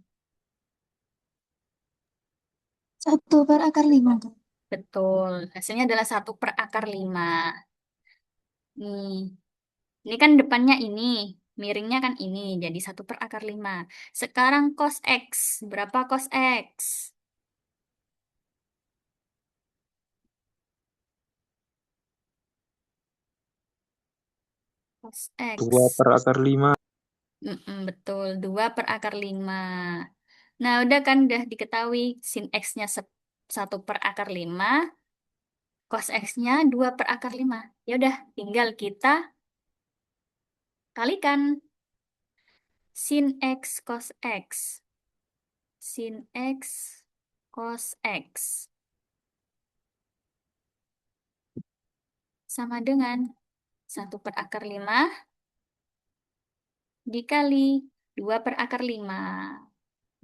1/5. Betul. Hasilnya adalah 1/5. Nih, ini kan depannya ini, miringnya kan ini, jadi 1/5. Sekarang cos X. Berapa cos X? Cos dua X. per akar 5. Betul, 2/5. Nah, udah kan udah diketahui sin X-nya 1/5, cos X-nya 2/5. Ya udah, tinggal kita kalikan sin X cos X. Sin X cos X sama dengan 1/5 dikali 2/5.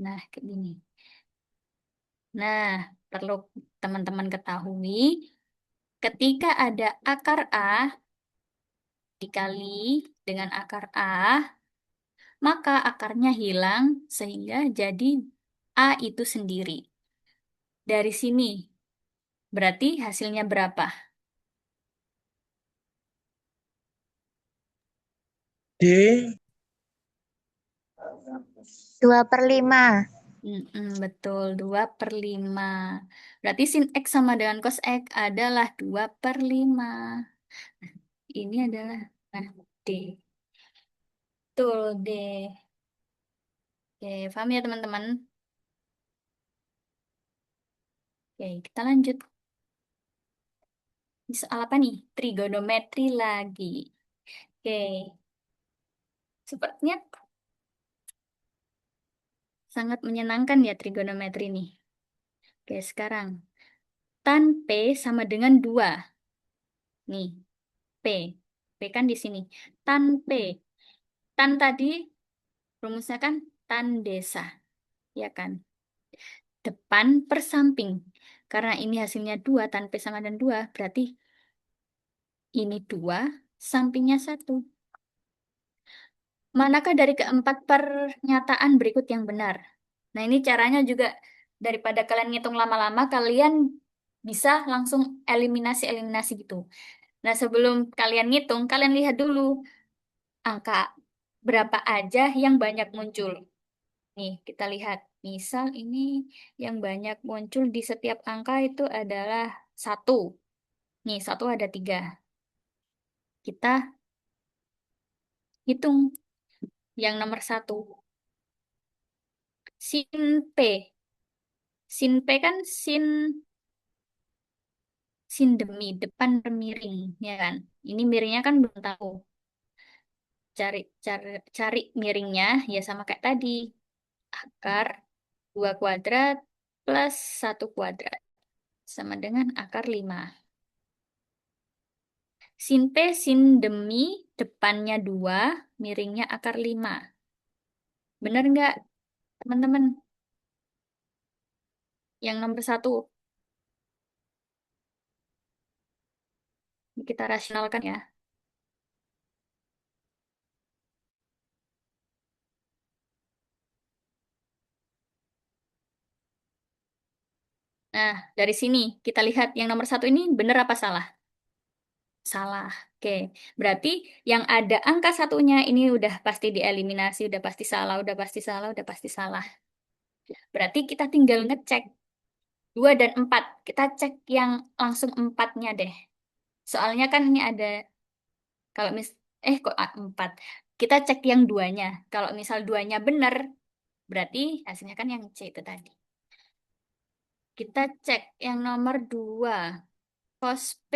Nah, kayak gini. Nah, perlu teman-teman ketahui, ketika ada akar A dikali dengan akar A, maka akarnya hilang sehingga jadi A itu sendiri. Dari sini, berarti hasilnya berapa? D 2/5. Betul, 2/5. Berarti sin X sama dengan cos X adalah 2/5. Ini adalah, nah, D. Betul, D. Oke, paham ya teman-teman? Oke, kita lanjut. Ini soal apa nih? Trigonometri lagi. Oke, sepertinya sangat menyenangkan ya trigonometri nih. Oke, sekarang. Tan P sama dengan 2. Nih, P. P kan di sini. Tan P. Tan tadi rumusnya kan tan desa. Ya kan? Depan per samping. Karena ini hasilnya 2, tan P sama dengan 2. Berarti ini 2, sampingnya 1. Manakah dari keempat pernyataan berikut yang benar? Nah, ini caranya juga daripada kalian ngitung lama-lama, kalian bisa langsung eliminasi-eliminasi gitu. Nah, sebelum kalian ngitung, kalian lihat dulu angka berapa aja yang banyak muncul. Nih, kita lihat. Misal ini yang banyak muncul di setiap angka itu adalah 1. Nih, 1 ada 3. Kita hitung yang nomor 1. Sin P. Sin P kan sin demi, depan miring, ya kan? Ini miringnya kan belum tahu. Cari miringnya, ya sama kayak tadi. Akar 2 kuadrat plus 1 kuadrat. Sama dengan akar 5. Sin P, sin demi, depannya 2, miringnya akar 5. Bener nggak, teman-teman? Yang nomor 1, kita rasionalkan ya. Nah, dari sini kita lihat yang nomor 1 ini bener apa salah? Salah. Oke, berarti yang ada angka satunya ini udah pasti dieliminasi, udah pasti salah, udah pasti salah, udah pasti salah. Berarti kita tinggal ngecek 2 dan 4. Kita cek yang langsung empatnya deh. Soalnya kan ini ada, kalau kok 4. Kita cek yang duanya. Kalau misal duanya benar, berarti hasilnya kan yang C itu tadi. Kita cek yang nomor 2, cos P.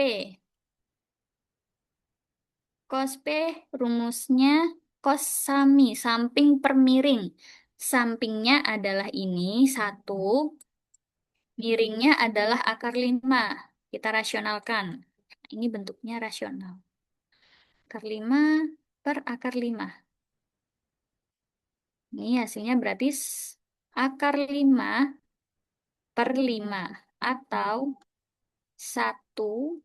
Cos P rumusnya cos sami, samping per miring. Sampingnya adalah ini, 1. Miringnya adalah akar 5. Kita rasionalkan. Ini bentuknya rasional. Akar 5 per akar 5. Ini hasilnya berarti akar 5 per 5. Atau 1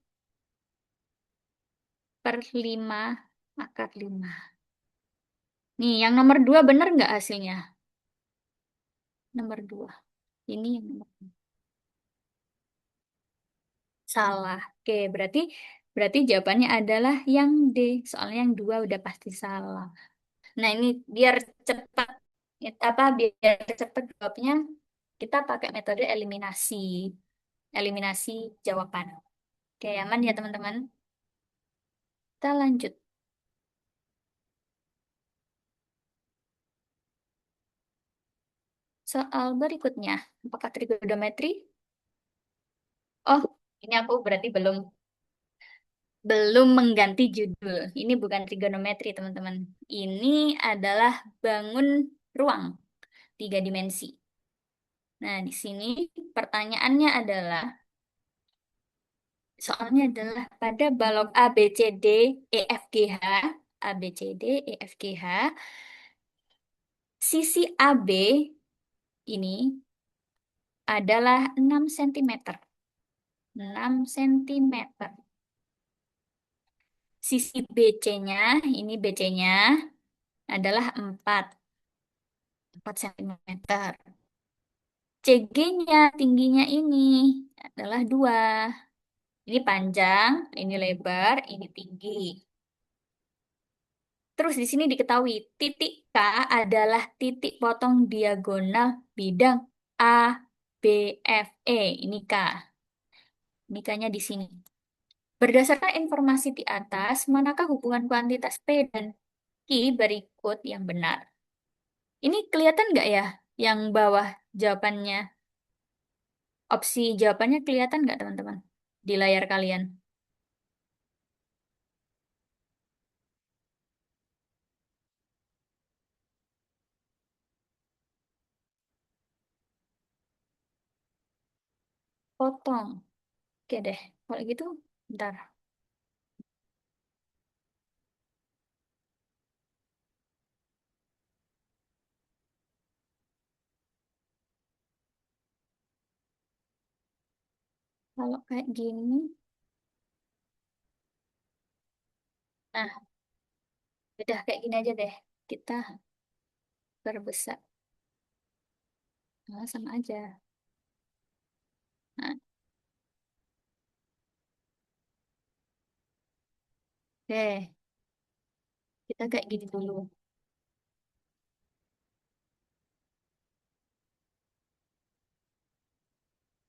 per 5 akar 5. Nih, yang nomor 2 benar nggak hasilnya? Nomor 2. Ini yang nomor 2. Salah. Oke, berarti berarti jawabannya adalah yang D. Soalnya yang 2 udah pasti salah. Nah, ini biar cepat biar cepat jawabnya, kita pakai metode eliminasi. Eliminasi jawaban. Oke, aman ya teman-teman? Kita lanjut. Soal berikutnya, apakah trigonometri? Oh, ini aku berarti belum belum mengganti judul. Ini bukan trigonometri, teman-teman. Ini adalah bangun ruang 3 dimensi. Nah, di sini pertanyaannya adalah, soalnya adalah pada balok A, B, C, D, E, F, G, H, A, B, C, D, E, F, G, H, sisi AB ini adalah 6 cm. 6 cm. Sisi BC-nya, ini BC-nya adalah 4 cm. CG-nya, tingginya ini adalah 2. Ini panjang, ini lebar, ini tinggi. Terus di sini diketahui titik K adalah titik potong diagonal bidang A, B, F, E. Ini K. Ini K-nya di sini. Berdasarkan informasi di atas, manakah hubungan kuantitas P dan Q berikut yang benar? Ini kelihatan nggak ya yang bawah jawabannya? Opsi jawabannya kelihatan nggak teman-teman di layar kalian? Potong. Oke deh, kalau gitu bentar. Kalau kayak gini, nah udah kayak gini aja deh. Kita perbesar. Nah, sama aja. Nah, oke. Kita kayak gini dulu.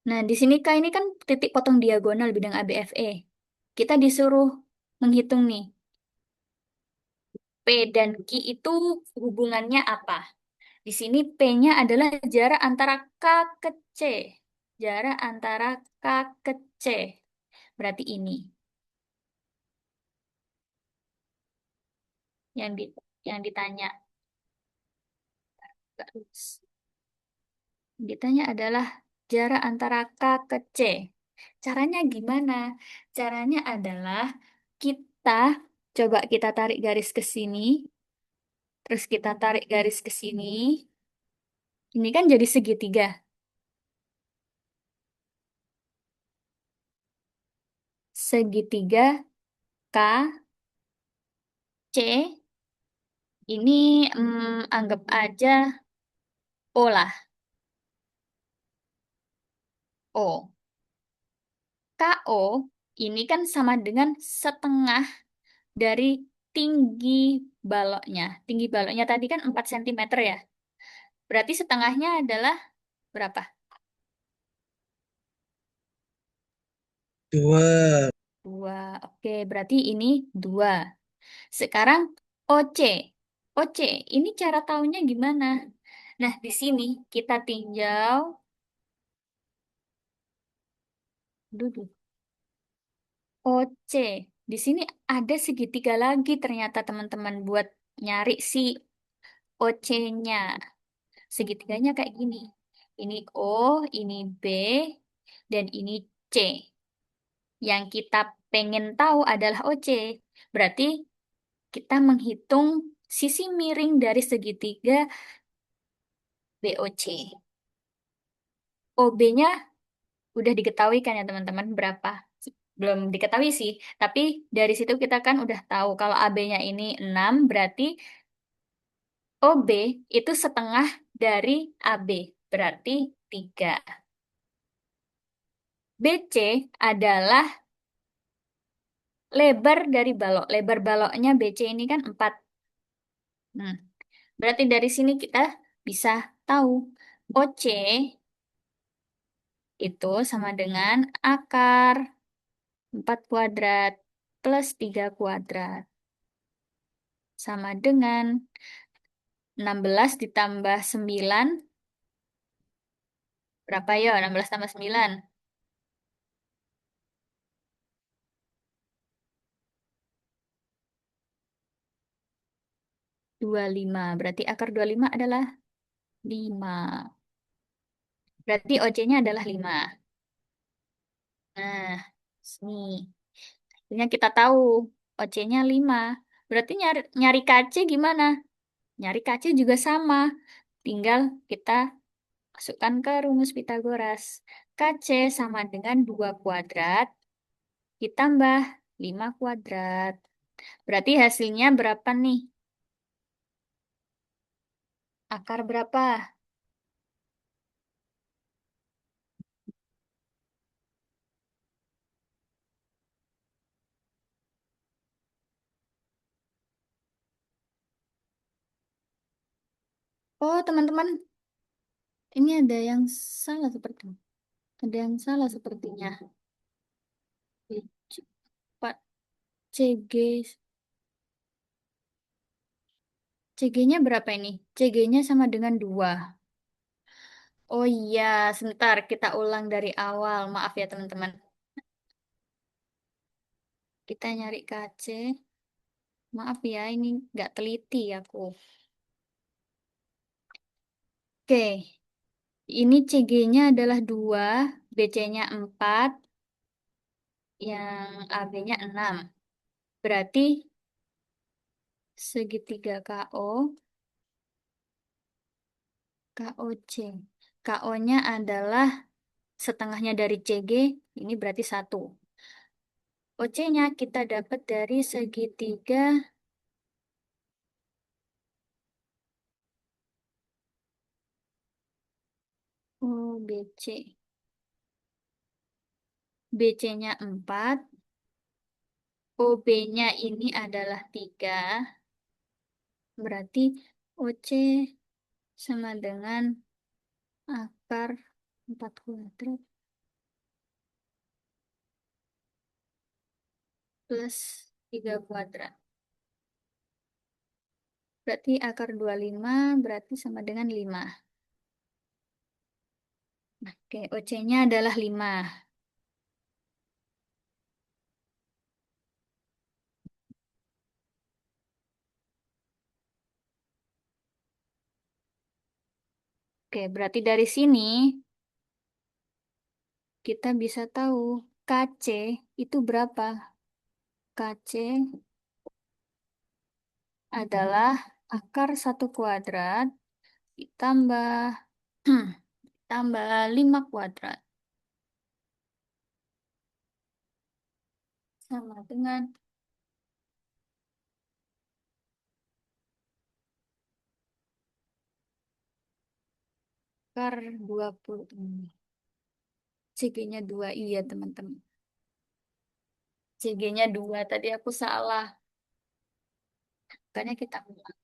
Nah, di sini K ini kan titik potong diagonal bidang ABFE. Kita disuruh menghitung nih. P dan Q itu hubungannya apa? Di sini P-nya adalah jarak antara K ke C. Jarak antara K ke C. Berarti ini. Yang di, yang ditanya. Yang ditanya adalah jarak antara K ke C. Caranya gimana? Caranya adalah Kita coba kita tarik garis ke sini, terus kita tarik garis ke sini. Ini kan jadi segitiga. Segitiga KC ini anggap aja O lah, O. KO ini kan sama dengan setengah dari tinggi baloknya. Tinggi baloknya tadi kan 4 cm ya. Berarti setengahnya adalah berapa? 2. 2. Oke, berarti ini 2. Sekarang OC. OC, ini cara tahunya gimana? Nah, di sini kita tinjau dulu. OC. Di sini ada segitiga lagi ternyata teman-teman buat nyari si OC-nya. Segitiganya kayak gini. Ini O, ini B, dan ini C. Yang kita pengen tahu adalah OC. Berarti kita menghitung sisi miring dari segitiga BOC. OB-nya udah diketahui kan ya teman-teman berapa? Belum diketahui sih, tapi dari situ kita kan udah tahu kalau AB-nya ini 6, berarti OB itu setengah dari AB, berarti 3. BC adalah lebar dari balok. Lebar baloknya BC ini kan 4. Hmm. Berarti dari sini kita bisa tahu OC itu sama dengan akar 4 kuadrat plus 3 kuadrat. Sama dengan 16 ditambah 9. Berapa ya? 16 tambah 9. 25. Berarti akar 25 adalah 5. Berarti OC-nya adalah 5. Nah, sini. Akhirnya kita tahu OC-nya 5. Berarti nyari KC gimana? Nyari KC juga sama. Tinggal kita masukkan ke rumus Pitagoras. KC sama dengan 2 kuadrat ditambah 5 kuadrat. Berarti hasilnya berapa nih? Akar berapa? Oh, teman-teman, ini ada yang salah seperti ada yang salah sepertinya. Pak CG CG-nya berapa ini? CG-nya sama dengan 2. Oh iya, sebentar kita ulang dari awal. Maaf ya teman-teman. Kita nyari KC. Maaf ya, ini nggak teliti aku. Oke, ini CG-nya adalah 2, BC-nya 4, yang AB-nya 6. Berarti segitiga KO, KOC. KO-nya adalah setengahnya dari CG, ini berarti 1. OC-nya kita dapat dari segitiga OBC. BC-nya 4, OB-nya ini adalah 3, berarti OC sama dengan akar 4 kuadrat plus 3 kuadrat. Berarti akar 25 berarti sama dengan 5. Oke, OC-nya adalah 5. Oke, berarti dari sini kita bisa tahu KC itu berapa. KC adalah akar 1 kuadrat ditambah tambah 5 kuadrat sama dengan akar 20. CG-nya 2, iya teman-teman. CG-nya 2, tadi aku salah. Makanya kita ulang.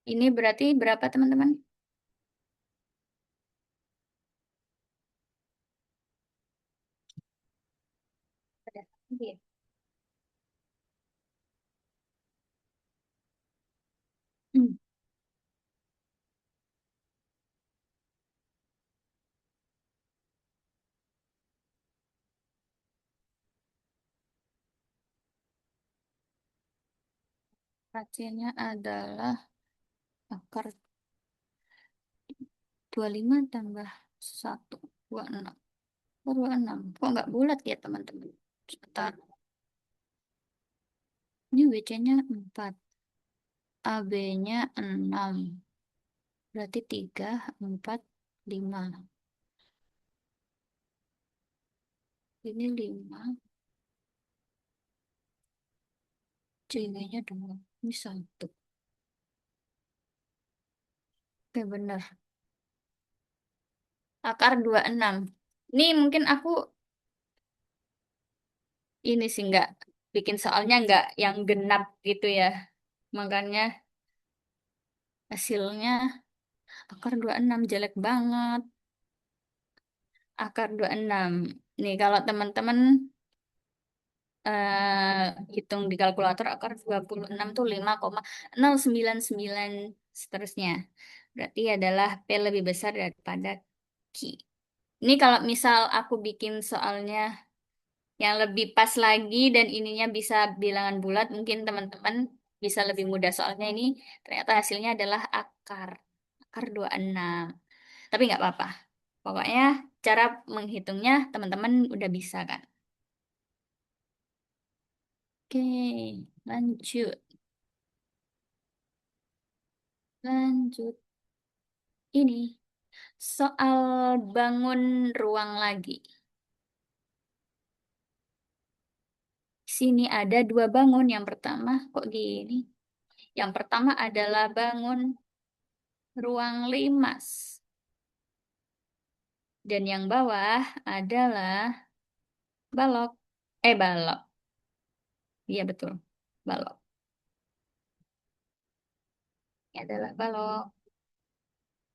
Ini berarti berapa teman-teman? Iya. Hmm. KC-nya adalah akar 25 tambah 1, 26. 26. Kok nggak bulat ya teman-teman? Sebentar. Ini WC-nya 4. AB-nya 6. Berarti 3, 4, 5. Ini 5. C-nya 2. Ini 1. Oke, benar. Akar 26. Ini mungkin aku ini sih nggak bikin soalnya nggak yang genap gitu ya. Makanya hasilnya akar 26 jelek banget. Akar 26. Nih kalau teman-teman hitung di kalkulator akar 26 tuh 5,099 seterusnya. Berarti adalah P lebih besar daripada Q. Ini kalau misal aku bikin soalnya yang lebih pas lagi dan ininya bisa bilangan bulat, mungkin teman-teman bisa lebih mudah. Soalnya ini ternyata hasilnya adalah akar 26. Tapi nggak apa-apa. Pokoknya cara menghitungnya teman-teman udah bisa kan. Oke, lanjut. Lanjut. Ini soal bangun ruang lagi. Sini ada 2 bangun. Yang pertama, kok gini? Yang pertama adalah bangun ruang limas. Dan yang bawah adalah balok. Balok. Iya betul. Balok. Ini adalah balok.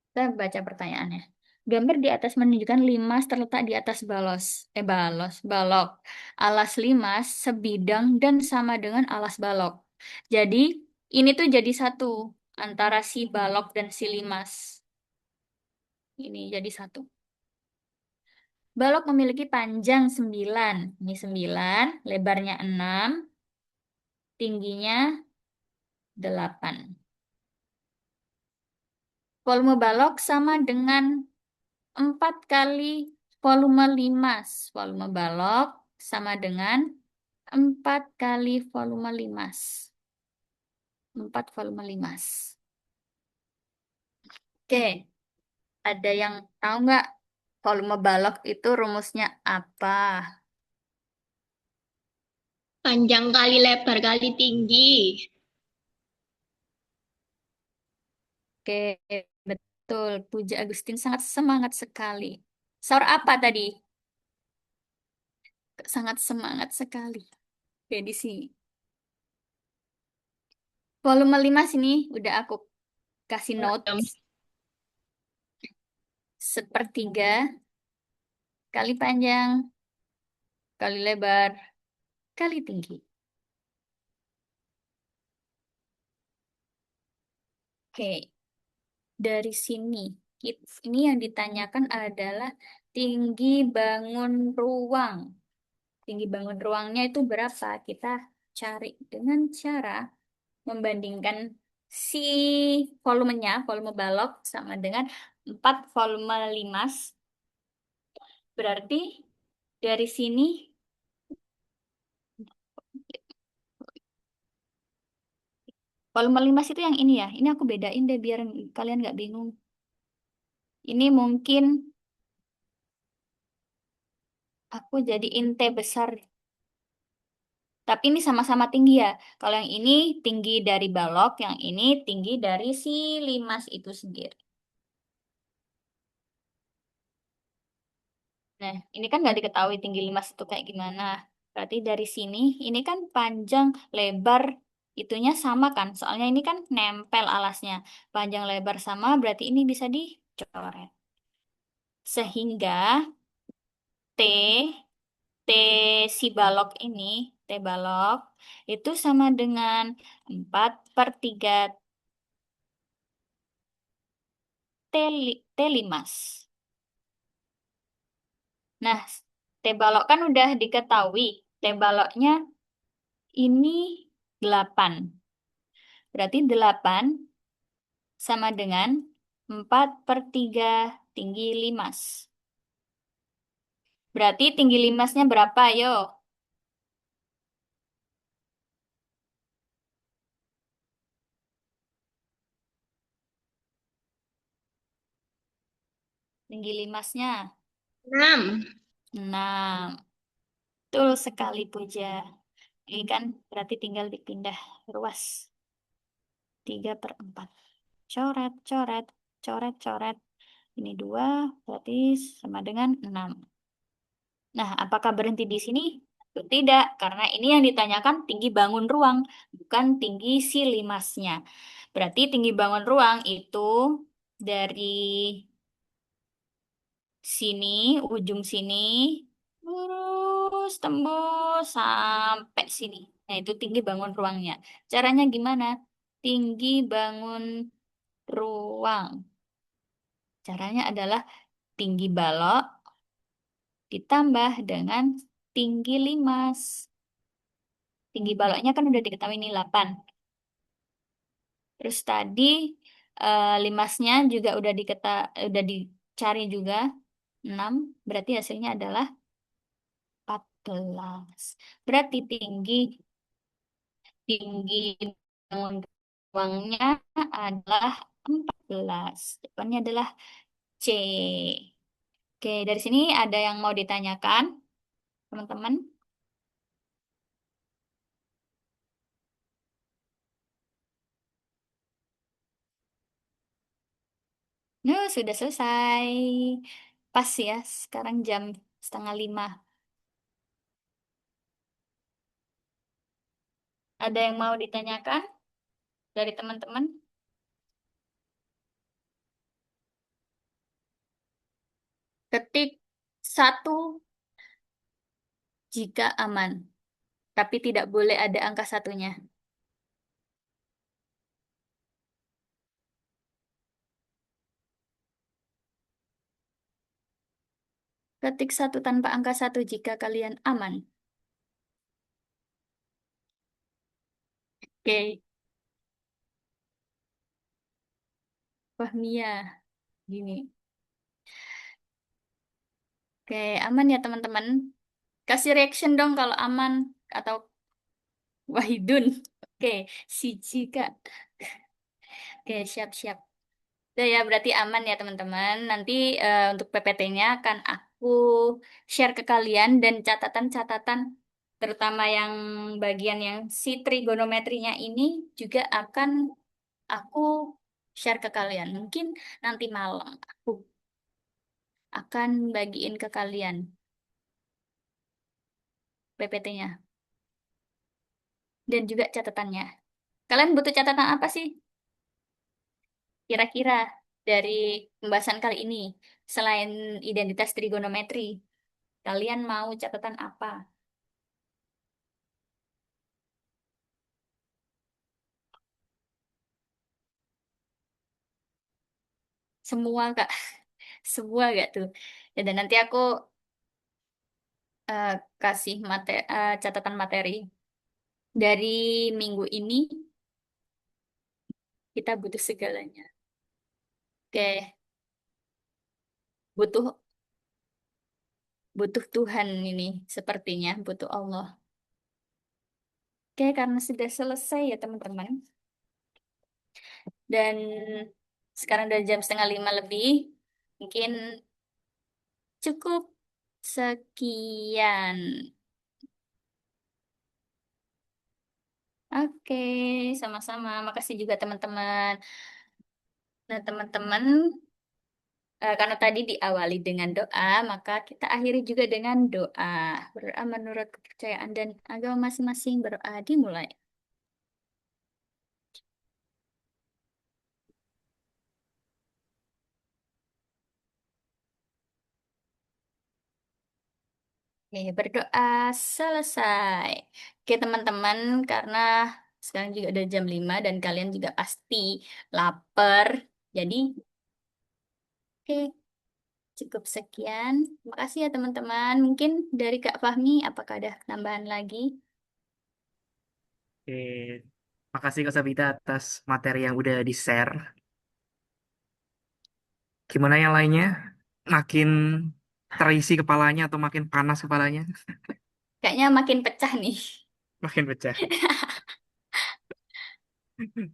Kita baca pertanyaannya. Gambar di atas menunjukkan limas terletak di atas balok. Alas limas sebidang dan sama dengan alas balok. Jadi, ini tuh jadi satu antara si balok dan si limas. Ini jadi satu. Balok memiliki panjang 9. Ini 9, lebarnya 6, tingginya 8. Volume balok sama dengan 4 kali volume limas. Volume balok sama dengan 4 kali volume limas. 4 volume limas. Oke, ada yang tahu nggak volume balok itu rumusnya apa? Panjang kali lebar kali tinggi. Oke, betul. Puja Agustin sangat semangat sekali. Sor apa tadi? Sangat semangat sekali. Oke, di sini. Volume 5 sini udah aku kasih notes. 1/3 kali panjang, kali lebar, kali tinggi. Oke, dari sini. Ini yang ditanyakan adalah tinggi bangun ruang. Tinggi bangun ruangnya itu berapa? Kita cari dengan cara membandingkan si volumenya, volume balok sama dengan 4 volume 5. Berarti dari sini volume 5 itu yang ini ya. Ini aku bedain deh biar kalian nggak bingung. Ini mungkin aku jadiin T besar. Tapi ini sama-sama tinggi ya. Kalau yang ini tinggi dari balok, yang ini tinggi dari si limas itu sendiri. Nah, ini kan nggak diketahui tinggi limas itu kayak gimana. Berarti dari sini, ini kan panjang, lebar, itunya sama kan. Soalnya ini kan nempel alasnya. Panjang, lebar sama, berarti ini bisa dicoret. Sehingga T, T si balok ini, T balok, itu sama dengan 4/3 T limas. Nah, T balok kan udah diketahui. T baloknya ini 8. Berarti 8 sama dengan 4/3 tinggi limas. Berarti tinggi limasnya berapa? Yo, tinggi limasnya 6. 6. Betul sekali, Puja. Ini kan berarti tinggal dipindah ruas. 3/4. Coret, coret, coret, coret. Ini 2, berarti sama dengan 6. Nah, apakah berhenti di sini? Tentu tidak, karena ini yang ditanyakan tinggi bangun ruang, bukan tinggi si limasnya. Berarti tinggi bangun ruang itu dari sini, ujung sini, lurus tembus sampai sini. Nah, itu tinggi bangun ruangnya. Caranya gimana? Tinggi bangun ruang. Caranya adalah tinggi balok ditambah dengan tinggi limas. Tinggi baloknya kan udah diketahui ini 8. Terus tadi limasnya juga udah dicari juga 6. Berarti hasilnya adalah 14. Berarti tinggi tinggi bangun ruangnya adalah 14. Jawabannya adalah C. Oke, dari sini ada yang mau ditanyakan, teman-teman? Nah, sudah selesai. Pas ya, sekarang jam 4:30. Ada yang mau ditanyakan dari teman-teman? Ketik 1 jika aman, tapi tidak boleh ada angka satunya. Ketik 1 tanpa angka 1 jika kalian aman. Oke, Fahmia. Gini. Oke, aman ya teman-teman. Kasih reaction dong kalau aman atau Wahidun. Oke, si jika. Oke, siap-siap. Udah ya, berarti aman ya teman-teman. Nanti untuk PPT-nya akan aku share ke kalian dan catatan-catatan, terutama yang bagian yang si trigonometrinya ini juga akan aku share ke kalian. Mungkin nanti malam aku akan bagiin ke kalian PPT-nya dan juga catatannya. Kalian butuh catatan apa sih kira-kira dari pembahasan kali ini? Selain identitas trigonometri, kalian mau catatan apa? Semua Kak, semua gak tuh? Dan nanti aku eh, kasih catatan materi dari minggu ini. Kita butuh segalanya. Oke, butuh butuh Tuhan ini sepertinya, butuh Allah. Oke, karena sudah selesai ya teman-teman. Dan sekarang udah jam setengah 5 lebih. Mungkin cukup sekian. Oke, sama-sama. Makasih juga teman-teman. Nah, teman-teman, karena tadi diawali dengan doa, maka kita akhiri juga dengan doa. Berdoa menurut kepercayaan dan agama masing-masing. Berdoa dimulai. Oke, berdoa selesai. Oke, teman-teman, karena sekarang juga udah jam 5 dan kalian juga pasti lapar. Jadi, oke, cukup sekian. Makasih ya teman-teman. Mungkin dari Kak Fahmi, apakah ada tambahan lagi? Oke, makasih Kak Sabita atas materi yang udah di-share. Gimana yang lainnya? Makin terisi kepalanya atau makin panas kepalanya? Kayaknya makin pecah nih. Makin pecah.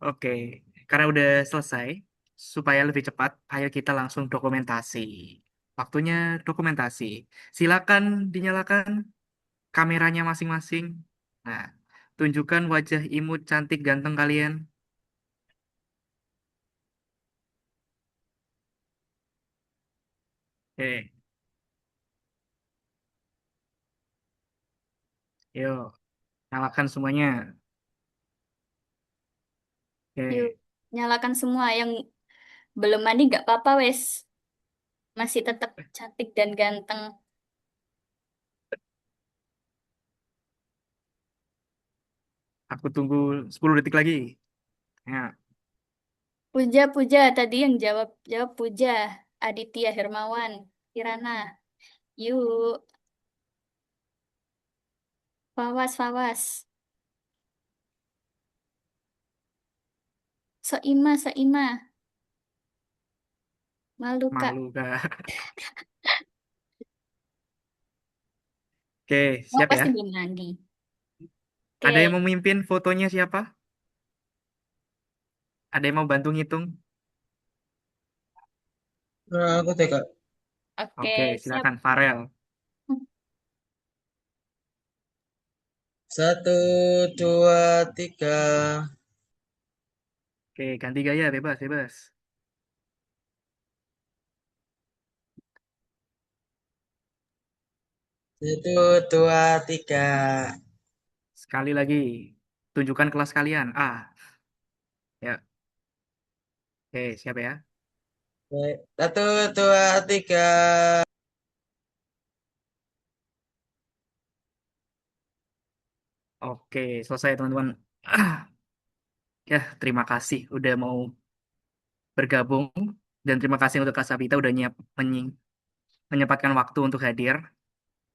Oke, karena udah selesai, supaya lebih cepat, ayo kita langsung dokumentasi. Waktunya dokumentasi. Silakan dinyalakan kameranya masing-masing. Nah, tunjukkan wajah imut cantik ganteng kalian. Oke, yuk, nyalakan semuanya. Yuk, Oke, nyalakan semua. Yang belum mandi nggak apa-apa, wes. Masih tetap cantik dan ganteng. aku tunggu 10 detik lagi. Ya, Puja, Puja. Tadi yang jawab, jawab Puja. Aditya Hermawan. Kirana. Yuk. Fawas, Fawas. Soima, Soima. Malu, Kak. malu Kak. Oke, Oh, siap ya. pasti belum mandi. Ada yang Oke, mau memimpin fotonya siapa? Ada yang mau bantu ngitung? Nah, aku teh Kak. oke, Oke, siap. silakan Farel. Satu, dua, tiga. Oke, ganti gaya, bebas, bebas. Satu, dua, tiga. Sekali lagi, tunjukkan kelas kalian. Ah, ya. Oke, siap ya. Baik. Satu, dua, tiga. Oke, selesai teman-teman. Ya, terima kasih udah mau bergabung. Dan terima kasih untuk Kak Sabita udah menyempatkan waktu untuk hadir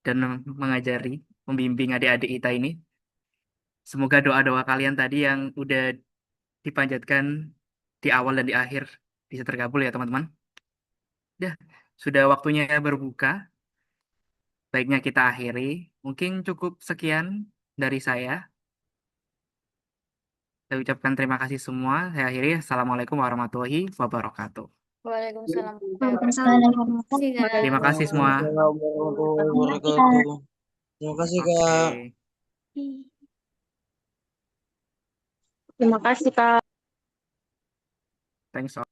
dan mengajari, membimbing adik-adik kita ini. Semoga doa-doa kalian tadi yang udah dipanjatkan di awal dan di akhir bisa terkabul ya teman-teman. Ya, sudah waktunya berbuka. Baiknya kita akhiri. Mungkin cukup sekian dari saya. Saya ucapkan terima kasih semua. Saya akhiri. Assalamualaikum warahmatullahi wabarakatuh. Waalaikumsalam warahmatullahi Waalaikumsalam wabarakatuh. warahmatullahi Terima kasih, Kak. Terima kasih semua. Waalaikumsalam warahmatullahi wabarakatuh. wabarakatuh. Terima kasih Oke. Kak. Terima kasih, Kak. Thanks.